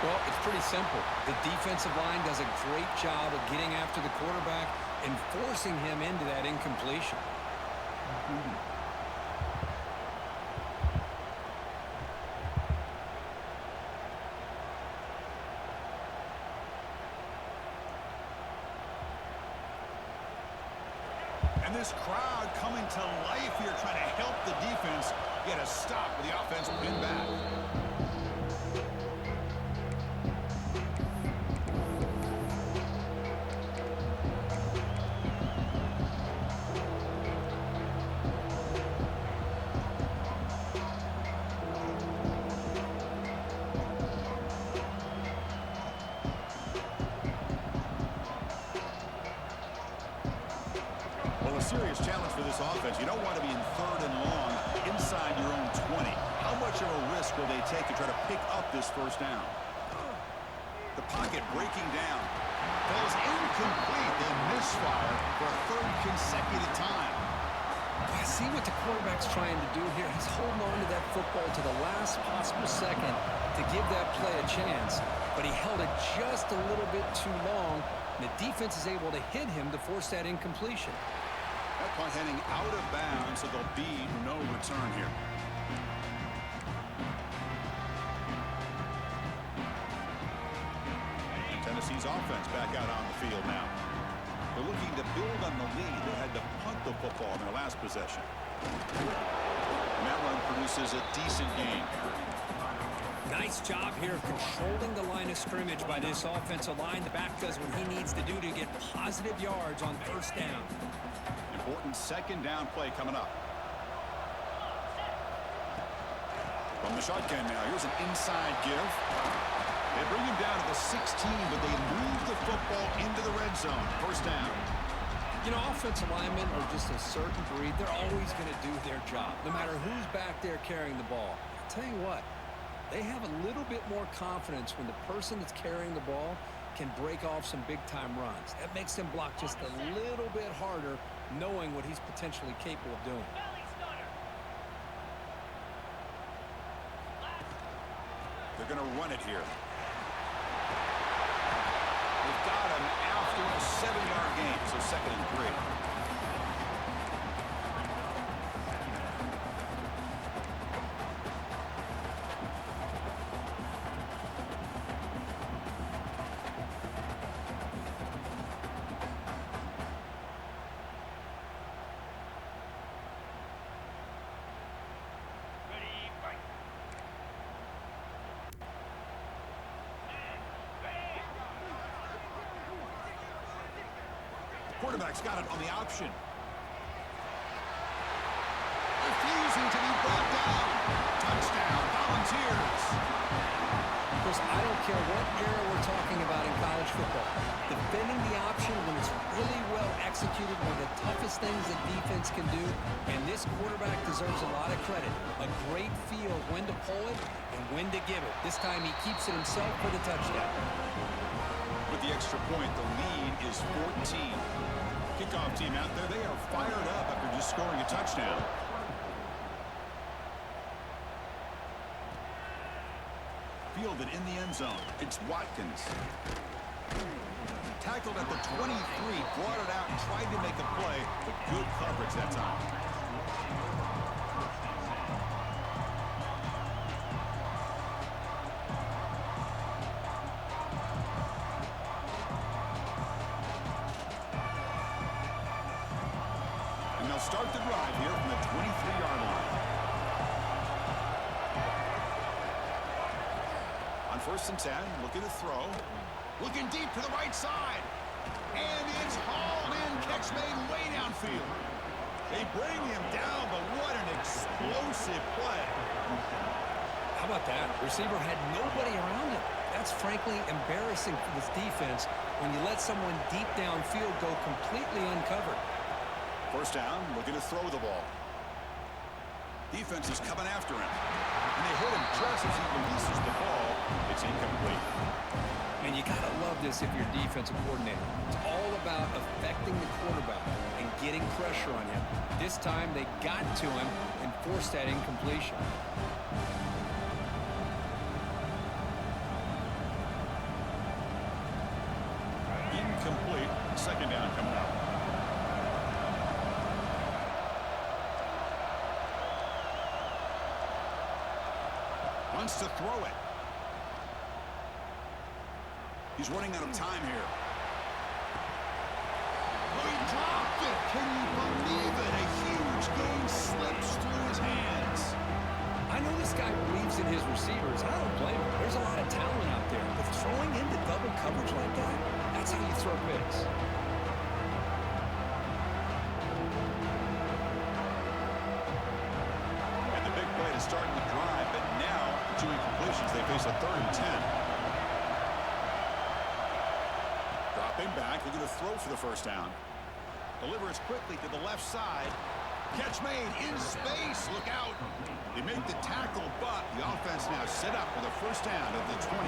Well, it's pretty simple. The defensive line does a great job of getting after the quarterback and forcing him into that incompletion. And this crowd coming to life here, trying to help the defense get a stop with the offense win back. Well, a serious challenge for this offense. You don't want to be in third and long inside your own 20. How much of a risk will they take to try to pick up this first down? The pocket breaking down. Falls incomplete. They misfire for a third consecutive time. I see what the quarterback's trying to do here. He's holding on to that football to the last possible second to give that play a chance. But he held it just a little bit too long. And the defense is able to hit him to force that incompletion. That punt heading out of bounds, so there'll be no return here. Tennessee's offense back out on the field now. They're looking to build on the lead. They had to punt the football in their last possession. And that run produces a decent gain. Nice job here of controlling the line of scrimmage by this offensive line. The back does what he needs to do to get positive yards on first down. Important second down play coming up. From the shotgun now, here's an inside give. They bring him down to the 16, but they move the football into the red zone. First down. You know, offensive linemen are just a certain breed. They're always going to do their job, no matter who's back there carrying the ball. I'll tell you what, they have a little bit more confidence when the person that's carrying the ball can break off some big-time runs. That makes them block just a little bit harder, knowing what he's potentially capable of doing. They're going to run it here. They've got him after a 7-yard gain, so second and 3. Quarterback's got it on the option. Refusing to be brought down. Touchdown, Volunteers. Of course, I don't care what era we're talking about in college football. Defending the option when it's really well executed, one of the toughest things that defense can do, and this quarterback deserves a lot of credit. A great feel of when to pull it and when to give it. This time he keeps it himself for the touchdown. With the extra point, the lead is 14. Kickoff team out there, they are fired up after just scoring a touchdown. Fielded in the end zone. It's Watkins. Tackled at the 23, brought it out and tried to make a play, but good coverage that time. And they'll start the drive here from the 23-yard line. On 1st and 10, looking to throw. Looking deep to the right side. And it's hauled in. Catch made way downfield. They bring him down, but what an explosive play. How about that? Receiver had nobody around him. That's frankly embarrassing for this defense when you let someone deep downfield go completely uncovered. First down, looking to throw the ball. Defense is coming after him. And they hit him just as he releases the ball. It's incomplete. And you got to love this if you're a defensive coordinator. It's all about affecting the quarterback and getting pressure on him. This time they got to him and forced that incompletion. Incomplete. Second down coming up. Wants to throw it. He's running out of time here. Oh, he dropped it. Can you believe it? A huge gain slips through his hands. I know this guy believes in his receivers. I don't blame him. There's a lot of talent out there. But throwing into double coverage like that, that's how you throw picks. And the big play to start the drive, but now, two incompletions, they face a 3rd and 10. Dropping back, looking to throw for the first down. Delivers quickly to the left side. Catch made in space. Look out. They make the tackle, but the offense now set up with a first down at the 21.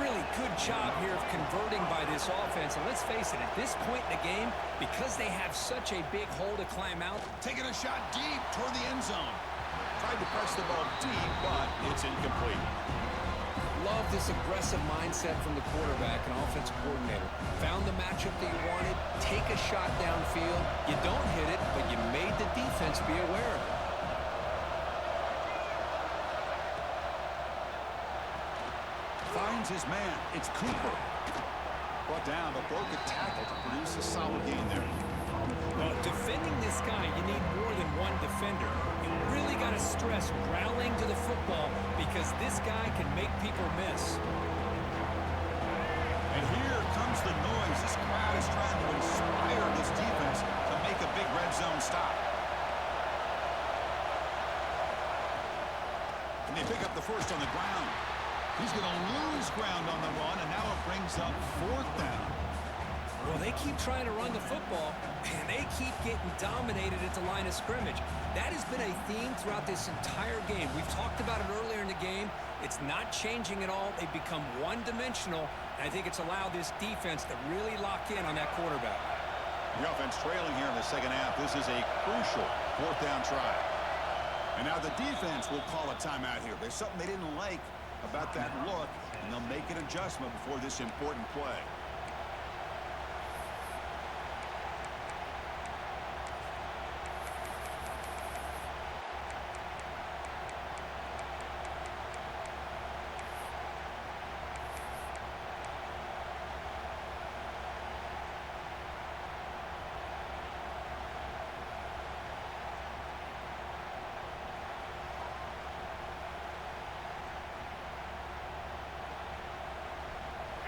Really good job here of converting by this offense. And let's face it, at this point in the game, because they have such a big hole to climb out, Taking a shot deep toward the end zone. Tried to press the ball deep, but it's incomplete. love this aggressive mindset from the quarterback and offensive coordinator. Found the matchup that you wanted, take a shot downfield. You don't hit it, but you made the defense be aware of it. Finds his man. It's Cooper. Brought down, but broke a tackle to produce a solid gain there. Well, defending this guy, you need more than one defender. You really got to stress rallying to the football because this guy can make people miss. And here comes the noise. This crowd is trying to inspire this defense to make a big red zone stop. And they pick up the first on the ground. He's going to lose ground on the run, and now it brings up 4th down. Well, they keep trying to run the football, and they keep getting dominated at the line of scrimmage. That has been a theme throughout this entire game. We've talked about it earlier in the game. It's not changing at all. They've become one-dimensional, and I think it's allowed this defense to really lock in on that quarterback. The offense trailing here in the second half. This is a crucial 4th down try. And now the defense will call a timeout here. There's something they didn't like about that look, and they'll make an adjustment before this important play.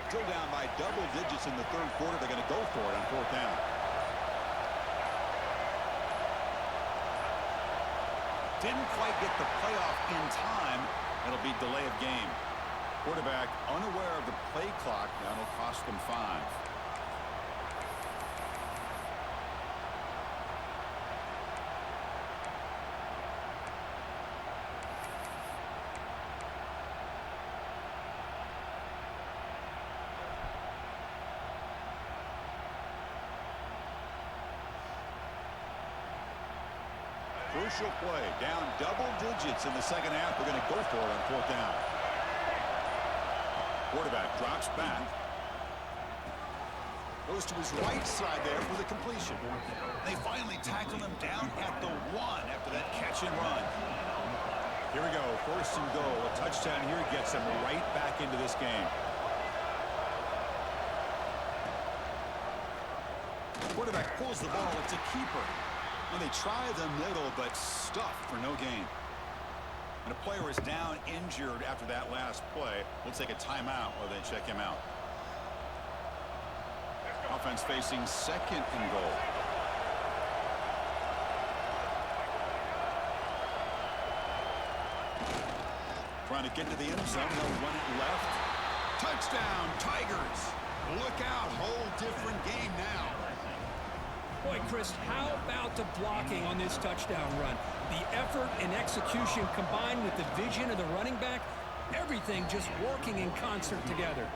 Drill down by double digits in the 3rd quarter. They're going to go for it on 4th down. Didn't quite get the playoff in time. It'll be delay of game. Quarterback unaware of the play clock. That'll cost them 5. Crucial play. Down double digits in the second half. They're going to go for it on 4th down. Quarterback drops back. Goes to his right side there for the completion. They finally tackle him down at the 1 after that catch and run. Here we go. 1st and goal. A touchdown here gets them right back into this game. Quarterback pulls the ball. It's a keeper. And they try the middle, but stuffed for no gain. And a player is down injured after that last play. We'll take a timeout while they check him out. Offense facing 2nd and goal. Trying to get to the end zone. They'll run it left. Touchdown, Tigers. Look out. Whole different game now. Boy, Chris, how about the blocking on this touchdown run? The effort and execution combined with the vision of the running back, everything just working in concert together.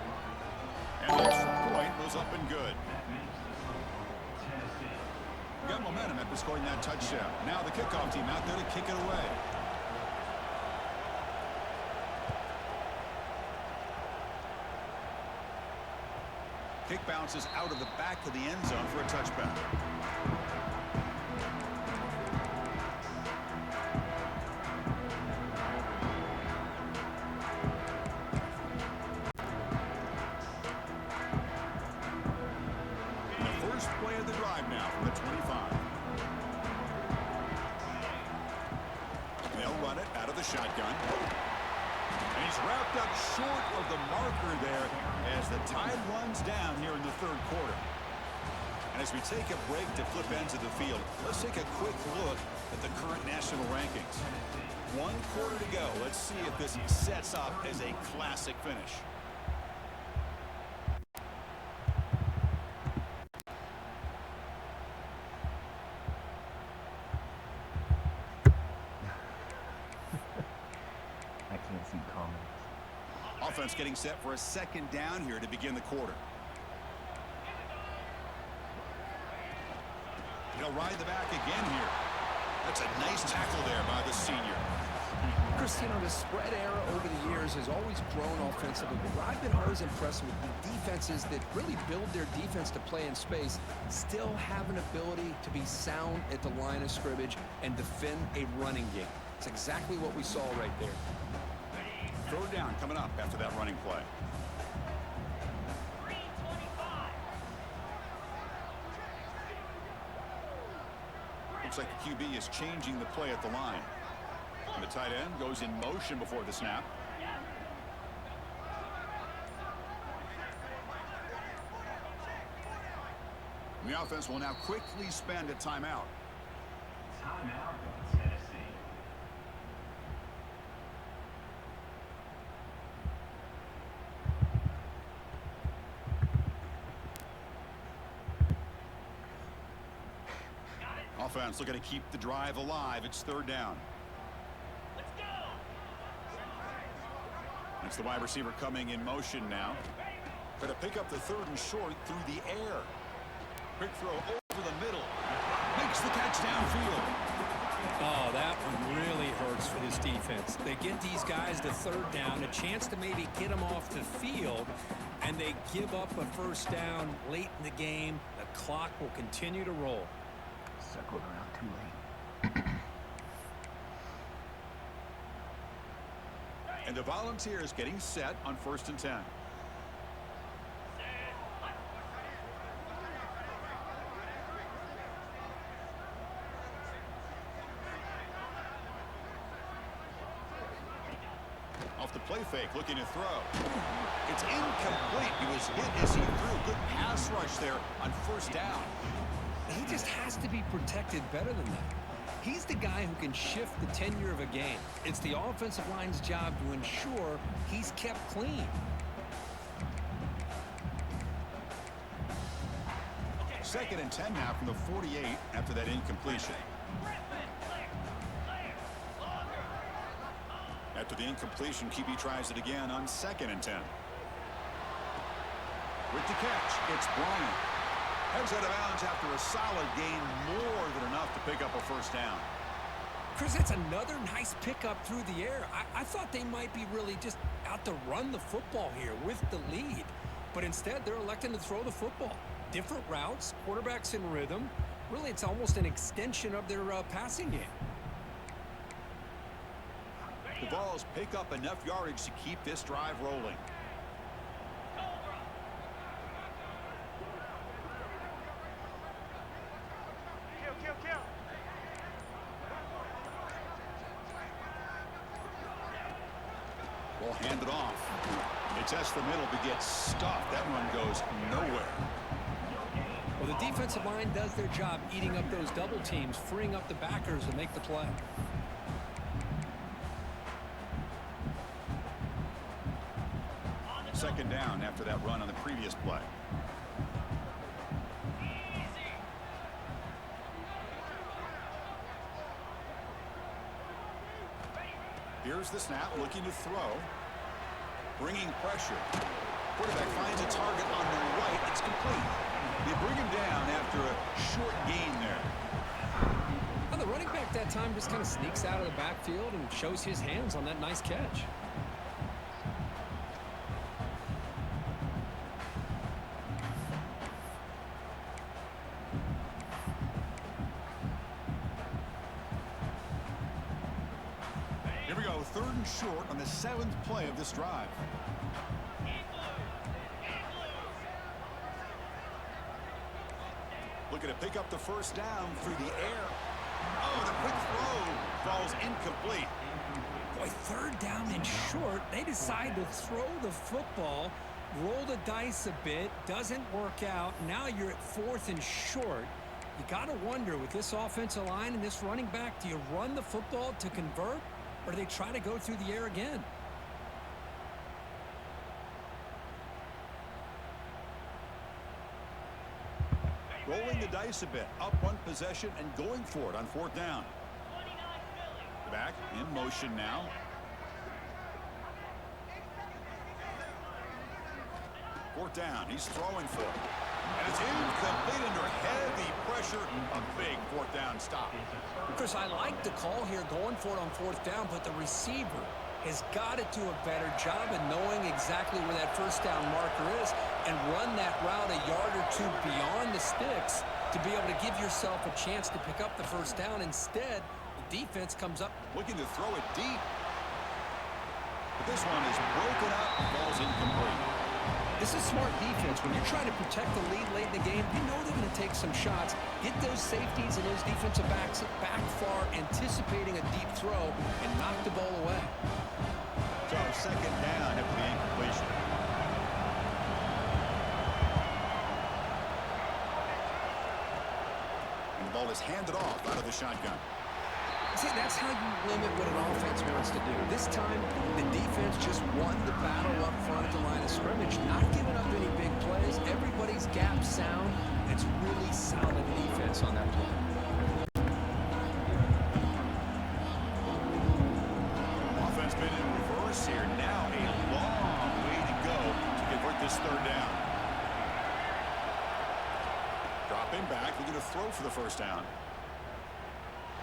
And the extra point was up and good. Got momentum after scoring that touchdown. Now the kickoff team out there to kick it away. Kick bounces out of the back of the end zone for a touchback. And the first play of the drive now from the 25. They'll run it out of the shotgun. And he's wrapped up short of the marker there as the tide runs down here in the third quarter. And as we take a break to flip ends of the field, let's take a quick look at the current national rankings. 1 quarter to go. Let's see if this sets up as a classic finish. I can't see comments. Offense getting set for a second down here to begin the quarter. He'll ride the back again here. That's a nice tackle there by the senior. Chris, you know, the spread era over the years has always grown offensively, but what I've been always impressed with the defenses that really build their defense to play in space still have an ability to be sound at the line of scrimmage and defend a running game. It's exactly what we saw right there. Third down coming up after that running play. Looks like the QB is changing the play at the line. And the tight end goes in motion before the snap. And the offense will now quickly spend a timeout. Timeout, Tennessee. Offense looking to keep the drive alive. It's third down. It's the wide receiver coming in motion now. Going to pick up the third and short through the air. Quick throw over the middle. Makes the catch downfield. Oh, that one really hurts for this defense. They get these guys to third down, a chance to maybe get them off the field, and they give up a first down late in the game. The clock will continue to roll. Circled around too late. And the Volunteers getting set on 1st and 10. Off the play fake, looking to throw. It's incomplete. He was hit as he threw. Good pass rush there on first down. He just has to be protected better than that. He's the guy who can shift the tenure of a game. It's the offensive line's job to ensure he's kept clean. Second and 10 now from the 48 after that incompletion. After the incompletion, QB tries it again on 2nd and 10. With the catch, it's Bryant. Heads out of bounds after a solid gain, more than enough to pick up a first down. Chris, that's another nice pickup through the air. I thought they might be really just out to run the football here with the lead. But instead, they're electing to throw the football. Different routes, quarterbacks in rhythm. Really, it's almost an extension of their passing game. The Vols pick up enough yardage to keep this drive rolling. Ball handed off. It tests the middle but gets stuffed. That run goes nowhere. Well, the defensive line does their job eating up those double teams, freeing up the backers to make the play. second down after that run on the previous play. Here's the snap, looking to throw. Bringing pressure. Quarterback finds a target on the right. It's complete. They bring him down after a short gain there. Well, the running back that time just kind of sneaks out of the backfield and shows his hands on that nice catch. Here we go, 3rd and short on the 7th play of this drive. Looking to pick up the first down through the air. Oh, the quick throw falls incomplete. Boy, 3rd down and short. They decide to throw the football, roll the dice a bit, doesn't work out. Now you're at 4th and short. You got to wonder, with this offensive line and this running back, do you run the football to convert, or do they try to go through the air again? Rolling the dice a bit, up one possession and going for it on 4th down. The back in motion now. Fourth down, he's throwing for it. And it's incomplete under heavy pressure. A big 4th down stop. Chris, I like the call here going for it on 4th down, but the receiver has got to do a better job of knowing exactly where that first down marker is and run that route a yard or two beyond the sticks to be able to give yourself a chance to pick up the first down. Instead, the defense comes up looking to throw it deep. But this one is broken up, falls incomplete. This is smart defense. When you're trying to protect the lead late in the game, you know they're going to take some shots, get those safeties and those defensive backs back far, anticipating a deep throw, and knock the ball away. So 2nd down after the incompletion. And the ball is handed off out of the shotgun. See, that's how you limit what an offense wants to do. This time, the defense just won the battle up front at the line of scrimmage, not giving up any big plays. Everybody's gap sound. It's really solid defense on that play. Offense been in reverse here. Now a long way to go to convert this 3rd down. Dropping back, looking to throw for the first down.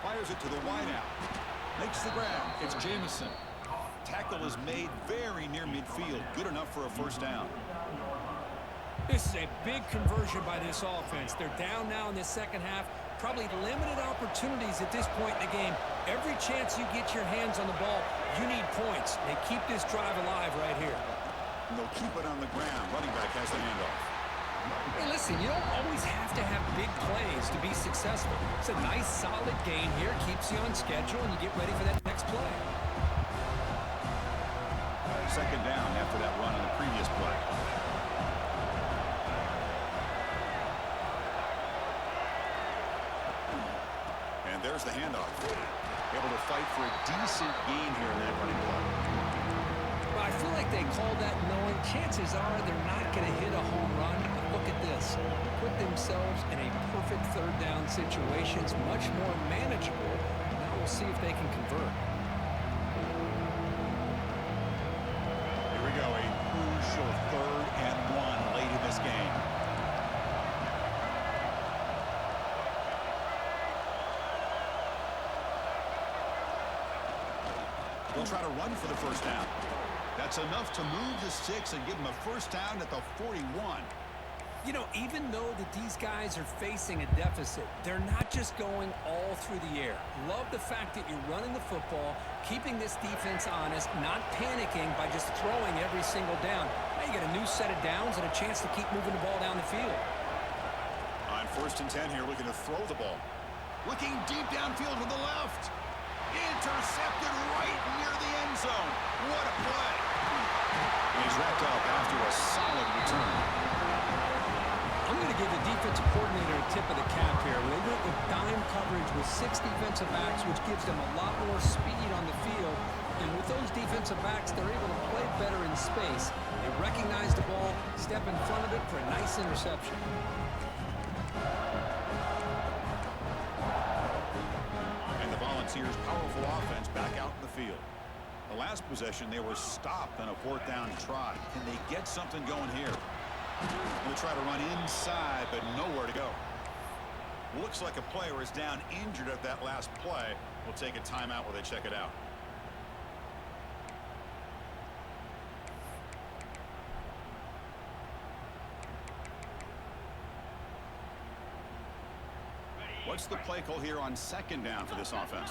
Fires it to the wideout. Makes the grab. It's Jamison. Tackle is made very near midfield. Good enough for a first down. This is a big conversion by this offense. They're down now in the second half. Probably limited opportunities at this point in the game. Every chance you get your hands on the ball, you need points. They keep this drive alive right here. And they'll keep it on the ground. Running back has the handoff. Hey, listen, you don't always have to have big plays to be successful. It's a nice, solid game here. Keeps you on schedule, and you get ready for that next play. 2nd down after that run on the previous play. And there's the handoff. Able to fight for a decent gain here in that running play. Well, I feel like they called that knowing chances are they're not going to hit a home run. But look at this. Put themselves in a perfect 3rd down situation. It's much more manageable. Now we'll see if they can convert. Here we go. A crucial 3rd and 1 late in this game. They'll try to run for the first down. That's enough to move the sticks and give them a first down at the 41. You know, even though that these guys are facing a deficit, they're not just going all through the air. Love the fact that you're running the football, keeping this defense honest, not panicking by just throwing every single down. Now you got a new set of downs and a chance to keep moving the ball down the field. On 1st and 10 here, looking to throw the ball. Looking deep downfield to the left. Intercepted right near the end zone. What a play. And he's wrapped up after a solid return. I'm going to give the defensive coordinator a tip of the cap here. They went with dime coverage with 6 defensive backs, which gives them a lot more speed on the field. And with those defensive defensive backs, they're able to play better in space. They recognize the ball, step in front of it for a nice interception. And the Volunteers' powerful offense back out in the field. The last possession, they were stopped on a 4th down try. Can they get something going here? They'll try to run inside, but nowhere to go. Looks like a player is down injured at that last play. We'll take a timeout while they check it out. What's the play call here on 2nd down for this offense?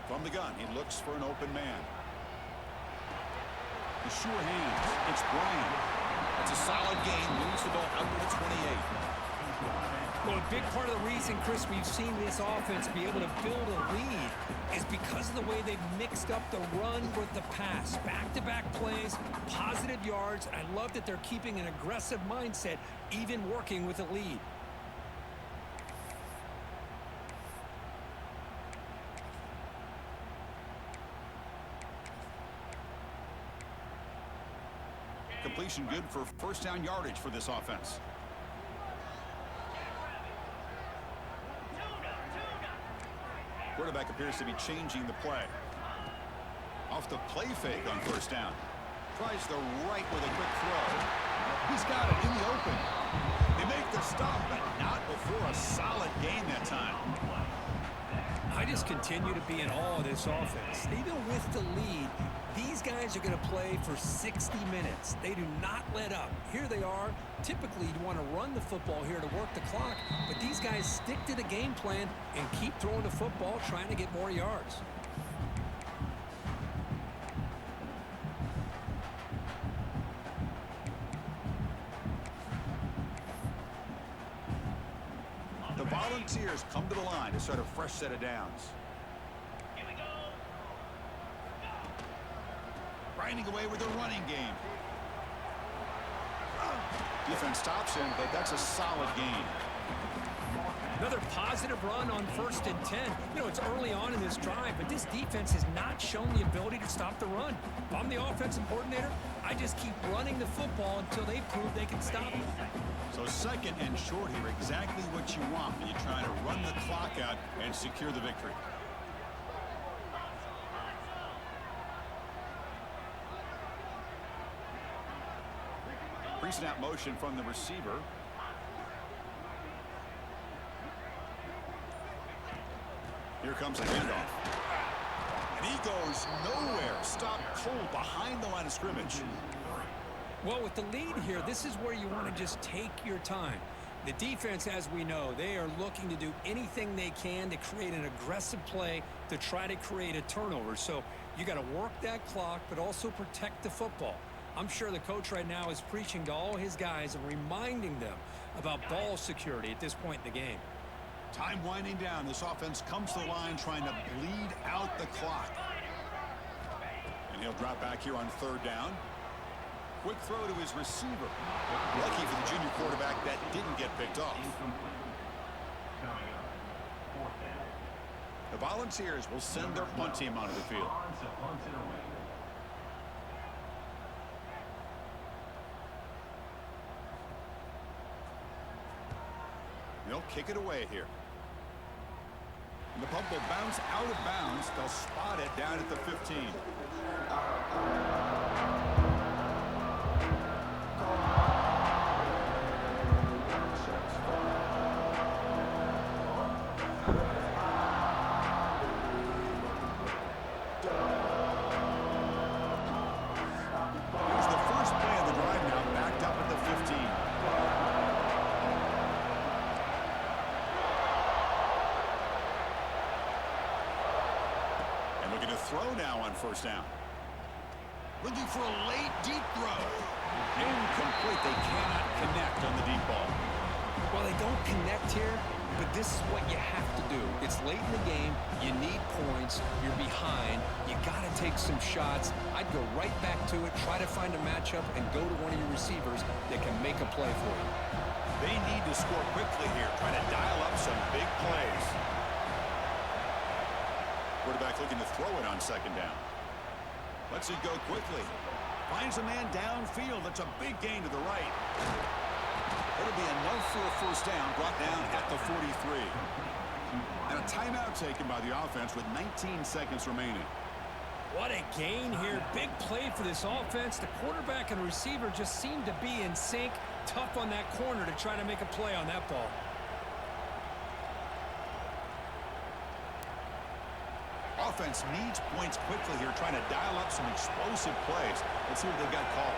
From the gun, he looks for an open man. The sure hands. It's Bryant. That's a solid gain. Moves the ball out to the 28. Well, a big part of the reason, Chris, we've seen this offense be able to build a lead is because of the way they've mixed up the run with the pass. Back-to-back plays, positive yards. I love that they're keeping an aggressive mindset, even working with a lead. Completion good for 1st down yardage for this offense. Quarterback appears to be changing the play. Off the play fake on 1st down. Tries the right with a quick throw. He's got it in the open. They make the stop, but not before a solid gain that time. I just continue to be in awe of this offense. Even with the lead, these guys are going to play for 60 minutes. They do not let up. Here they are. Typically, you want to run the football here to work the clock, but these guys stick to the game plan and keep throwing the football, trying to get more yards. The Volunteers come to the line to start a fresh set of downs. Grinding away with the running game. Defense stops him, but that's a solid gain. Another positive run on 1st and 10. You know, it's early on in this drive, but this defense has not shown the ability to stop the run. If I'm the offensive coordinator, I just keep running the football until they prove they can stop it. So 2nd and short here, exactly what you want when you're trying to run the clock out and secure the victory. Pre-snap motion from the receiver. Here comes a handoff. And he goes nowhere. Stopped cold behind the line of scrimmage. Well, with the lead here, this is where you want to just take your time. The defense, as we know, they are looking to do anything they can to create an aggressive play to try to create a turnover. So you got to work that clock, but also protect the football. I'm sure the coach right now is preaching to all his guys and reminding them about ball security at this point in the game. Time winding down. This offense comes to the line trying to bleed out the clock. And he'll drop back here on 3rd down. Quick throw to his receiver. Lucky for the junior quarterback that didn't get picked off. The Volunteers will send their punt team onto the field. They'll kick it away here. And the punt will bounce out of bounds. They'll spot it down at the 15. Here's the first play of the drive now, backed up at the 15. Throw now on 1st down. Looking for a late deep throw. Incomplete. They cannot connect on the deep ball. Well, they don't connect here, but this is what you have to do. It's late in the game. You need points. You're behind. You got to take some shots. I'd go right back to it, try to find a matchup, and go to one of your receivers that can make a play for you. They need to score quickly here, trying to dial up some big plays. Quarterback looking to throw it on second down. Lets it go quickly. Finds a man downfield. That's a big gain to the right. It'll be enough for a first down, brought down at the 43. And a timeout taken by the offense with 19 seconds remaining. What a gain here. Big play for this offense. The quarterback and receiver just seem to be in sync. Tough on that corner to try to make a play on that ball. Offense needs points quickly here, trying to dial up some explosive plays. Let's see what they've got called.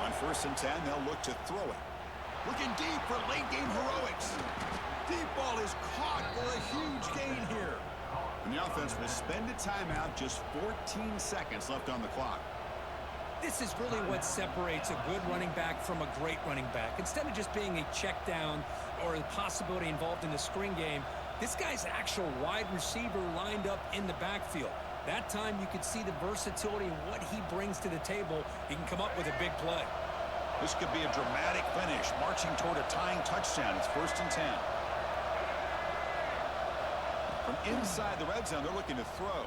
On 1st and 10, they'll look to throw it. Looking deep for late-game heroics. Deep ball is caught for a huge gain here. And the offense will spend a timeout, just 14 seconds left on the clock. This is really what separates a good running back from a great running back. Instead of just being a check down or the possibility involved in the screen game, this guy's actual wide receiver lined up in the backfield. That time you could see the versatility and what he brings to the table. He can come up with a big play. This could be a dramatic finish, marching toward a tying touchdown. It's 1st and 10. From inside the red zone, they're looking to throw.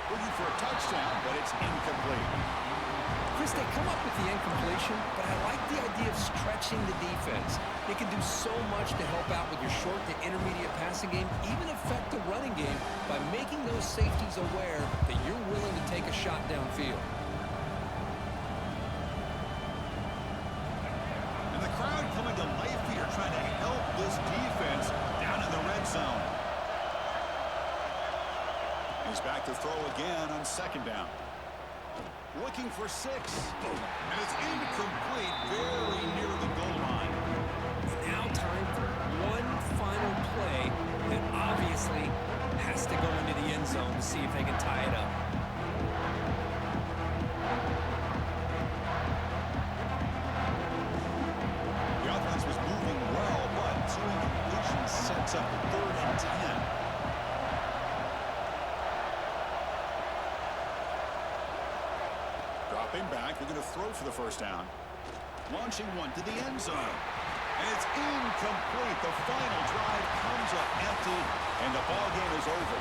Looking for a touchdown, but it's incomplete. Chris, they come up with the incompletion, but I like the idea of stretching the defense. They can do so much to help out with your short to intermediate passing game, even affect the running game by making those safeties aware that you're willing to take a shot downfield. And the crowd coming to life here, trying to help this defense down in the red zone. He's back to throw again on 2nd down. Looking for 6. And it's incomplete, very near the goal line. Now time for one final play that obviously has to go into the end zone to see if they can tie it up. The offense was moving well, but 2 incompletions sets up 3rd and 10. Dropping back, they're going to throw for the 1st down. Launching one to the end zone. And it's incomplete. The final drive comes up empty, and the ball game is over.